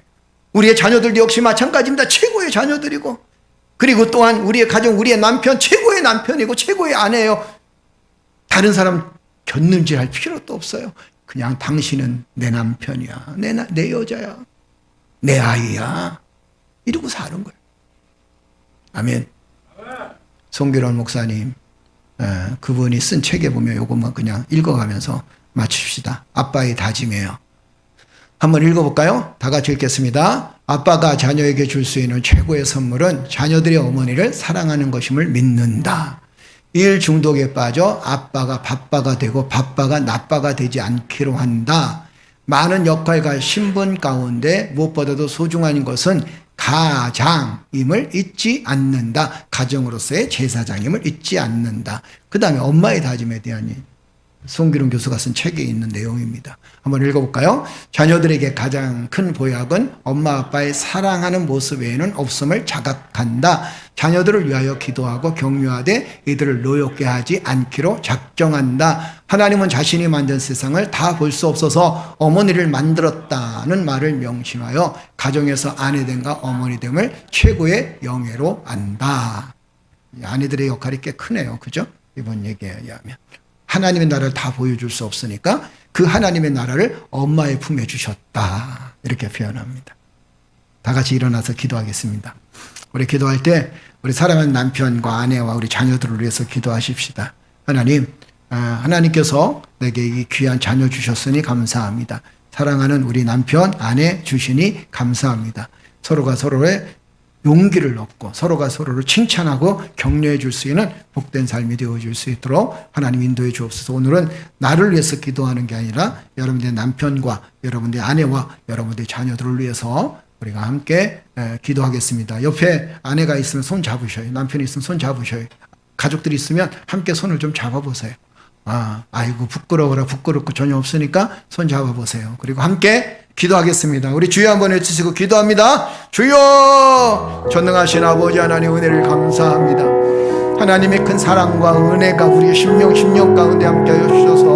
Speaker 3: 우리의 자녀들도 역시 마찬가지입니다. 최고의 자녀들이고, 그리고 또한 우리의 가정, 우리의 남편 최고의 남편이고 최고의 아내예요. 다른 사람 곁눈질할 필요도 없어요. 그냥 당신은 내 남편이야, 내 여자야, 내 아이야, 이러고 사는 거예요. 아멘. 송규론 목사님, 그분이 쓴 책에 보면 이것만 그냥 읽어가면서 마칩시다. 아빠의 다짐이에요. 한번 읽어볼까요? 다 같이 읽겠습니다. 아빠가 자녀에게 줄 수 있는 최고의 선물은 자녀들의 어머니를 사랑하는 것임을 믿는다. 일 중독에 빠져 아빠가 바빠가 되고 바빠가 나빠가 되지 않기로 한다. 많은 역할과 신분 가운데 무엇보다도 소중한 것은 가장임을 잊지 않는다. 가정으로서의 제사장임을 잊지 않는다. 그 다음에 엄마의 다짐에 대한 송기룡 교수가 쓴 책에 있는 내용입니다. 한번 읽어볼까요? 자녀들에게 가장 큰 보약은 엄마 아빠의 사랑하는 모습 외에는 없음을 자각한다. 자녀들을 위하여 기도하고 격려하되 이들을 노엽게 하지 않기로 작정한다. 하나님은 자신이 만든 세상을 다 볼 수 없어서 어머니를 만들었다는 말을 명심하여 가정에서 아내됨과 어머니됨을 최고의 영예로 안다. 아내들의 역할이 꽤 크네요. 그죠? 이번 얘기에 의하면. 하나님의 나라를 다 보여줄 수 없으니까 그 하나님의 나라를 엄마의 품에 주셨다. 이렇게 표현합니다. 다 같이 일어나서 기도하겠습니다. 우리 기도할 때 우리 사랑하는 남편과 아내와 우리 자녀들을 위해서 기도하십시다. 하나님, 하나님께서 내게 이 귀한 자녀 주셨으니 감사합니다. 사랑하는 우리 남편, 아내 주시니 감사합니다. 서로가 서로의 용기를 얻고 서로가 서로를 칭찬하고 격려해 줄 수 있는 복된 삶이 되어줄 수 있도록 하나님 인도해 주옵소서. 오늘은 나를 위해서 기도하는 게 아니라 여러분들의 남편과 여러분들의 아내와 여러분들의 자녀들을 위해서 우리가 함께 기도하겠습니다. 옆에 아내가 있으면 손 잡으셔요. 남편이 있으면 손 잡으셔요. 가족들이 있으면 함께 손을 좀 잡아보세요. 아이고 부끄러워라. 부끄럽고 전혀 없으니까 손 잡아보세요. 그리고 함께 기도하겠습니다. 우리 주여 한번 외치시고 기도합니다. 주여, 전능하신 아버지 하나님 은혜를 감사합니다. 하나님의 큰 사랑과 은혜가 우리의 심령 가운데 함께하여 주셔서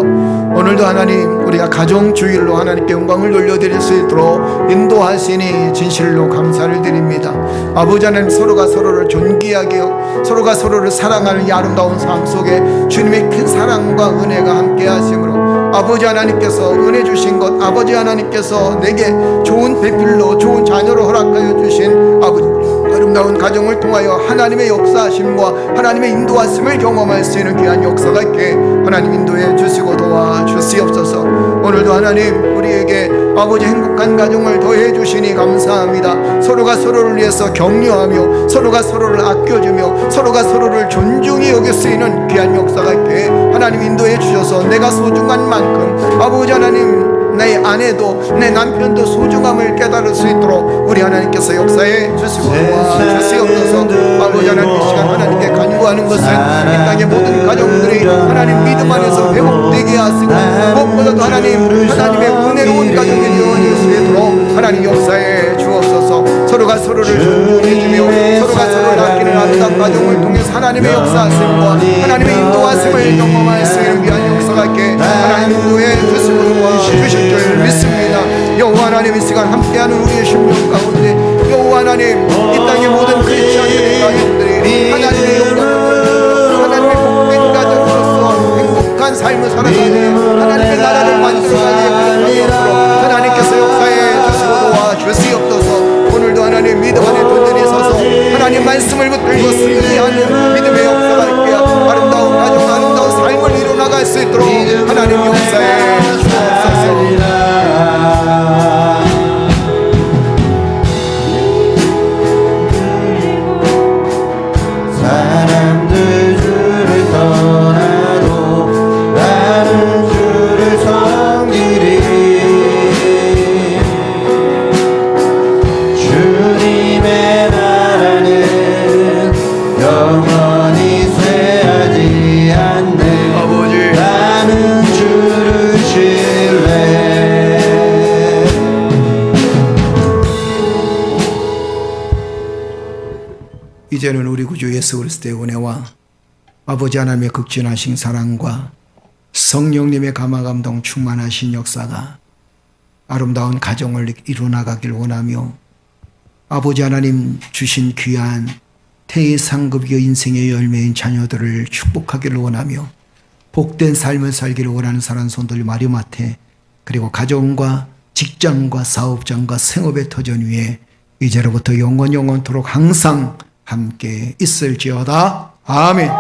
Speaker 3: 오늘도 하나님 우리가 가정 주일로 하나님께 영광을 돌려드릴 수 있도록 인도하시니 진실로 감사를 드립니다. 아버지 하나님, 서로가 서로를 존귀하게 서로가 서로를 사랑하는 이 아름다운 삶 속에 주님의 큰 사랑과 은혜가 함께하심으로 아버지 하나님께서 은혜 주신 것, 아버지 하나님께서 내게 좋은 배필로 좋은 자녀로 허락하여 주신 아버지 아름다운 가정을 통하여 하나님의 역사하심과 하나님의 인도하심을 경험할 수 있는 귀한 역사가 있게 하나님 인도해 주시고 도와주시옵소서. 오늘도 하나님 우리에게 아버지 행복한 가정을 더해 주시니 감사합니다. 서로가 서로를 위해서 격려하며 서로가 서로를 아껴주며 서로가 서로를 존중히 여길 수 있는 귀한 역사가 있게 하나님 인도해 주셔서 내가 소중한 만큼 아버지 하나님 내 아내도 내 남편도 소중함을 깨달을 수 있도록 우리 하나님께서 역사해 주시고 도와주시옵소서. 아버지 하나님, 이 시간 하나님께 간구하는 것은 이 땅의 모든 가정들이 하나님 믿음 안에서 회복되게 하시고 무엇보다도 하나님의 은혜로운 가정이 되어질 수 있도록 하나님 역사해 주옵소서. 서로가 서로를 존중해주며 서로가 서로를 아끼는 아름다운 가정을 통해서 하나님의 역사하심과 하나님의 인도하심을 경험할 수 있는 귀한 역사가 있게 하나님 인도해 주시고 도와주실 줄 믿습니다. 여호와 하나님, 이 시간 함께하는 우리의 심령 가운데 여호와 하나님, 이 땅의 모든 크리스천들의 가족들이 하나님의 영광을 하나님의 복된 가정으로서 행복한 삶을 살아가는 하나님의 나라를 만들어가는 가정으로 하나님께서 역사해 주시고 도와주시옵소서. 오늘도 하나님 믿음 안에 든든히 서서 하나님 말씀을 붙들고 승리하는 믿음의 역사가 있게 아름다운 가정, 아름다운 삶을 이루어나갈 수 있도록 하나님 역사해 주옵소서.
Speaker 2: 사람들 주를 떠나도 나는 주를 섬기리. 주님의 나라는 영원히 쇠하지 않네.
Speaker 3: 아버지,
Speaker 2: 나는 주를 신뢰.
Speaker 3: 이제는 우리 구주 예수 그리스도의 은혜와 아버지 하나님의 극진하신 사랑과 성령님의 감화감동 충만하신 역사가 아름다운 가정을 이루어나가길 원하며 아버지 하나님 주신 귀한 태의상급의 인생의 열매인 자녀들을 축복하기를 원하며 복된 삶을 살기를 원하는 사랑하는 손들 마리마테, 그리고 가정과 직장과 사업장과 생업의 터전 위에 이제로부터 영원토록 항상 함께 있을지어다. 아멘.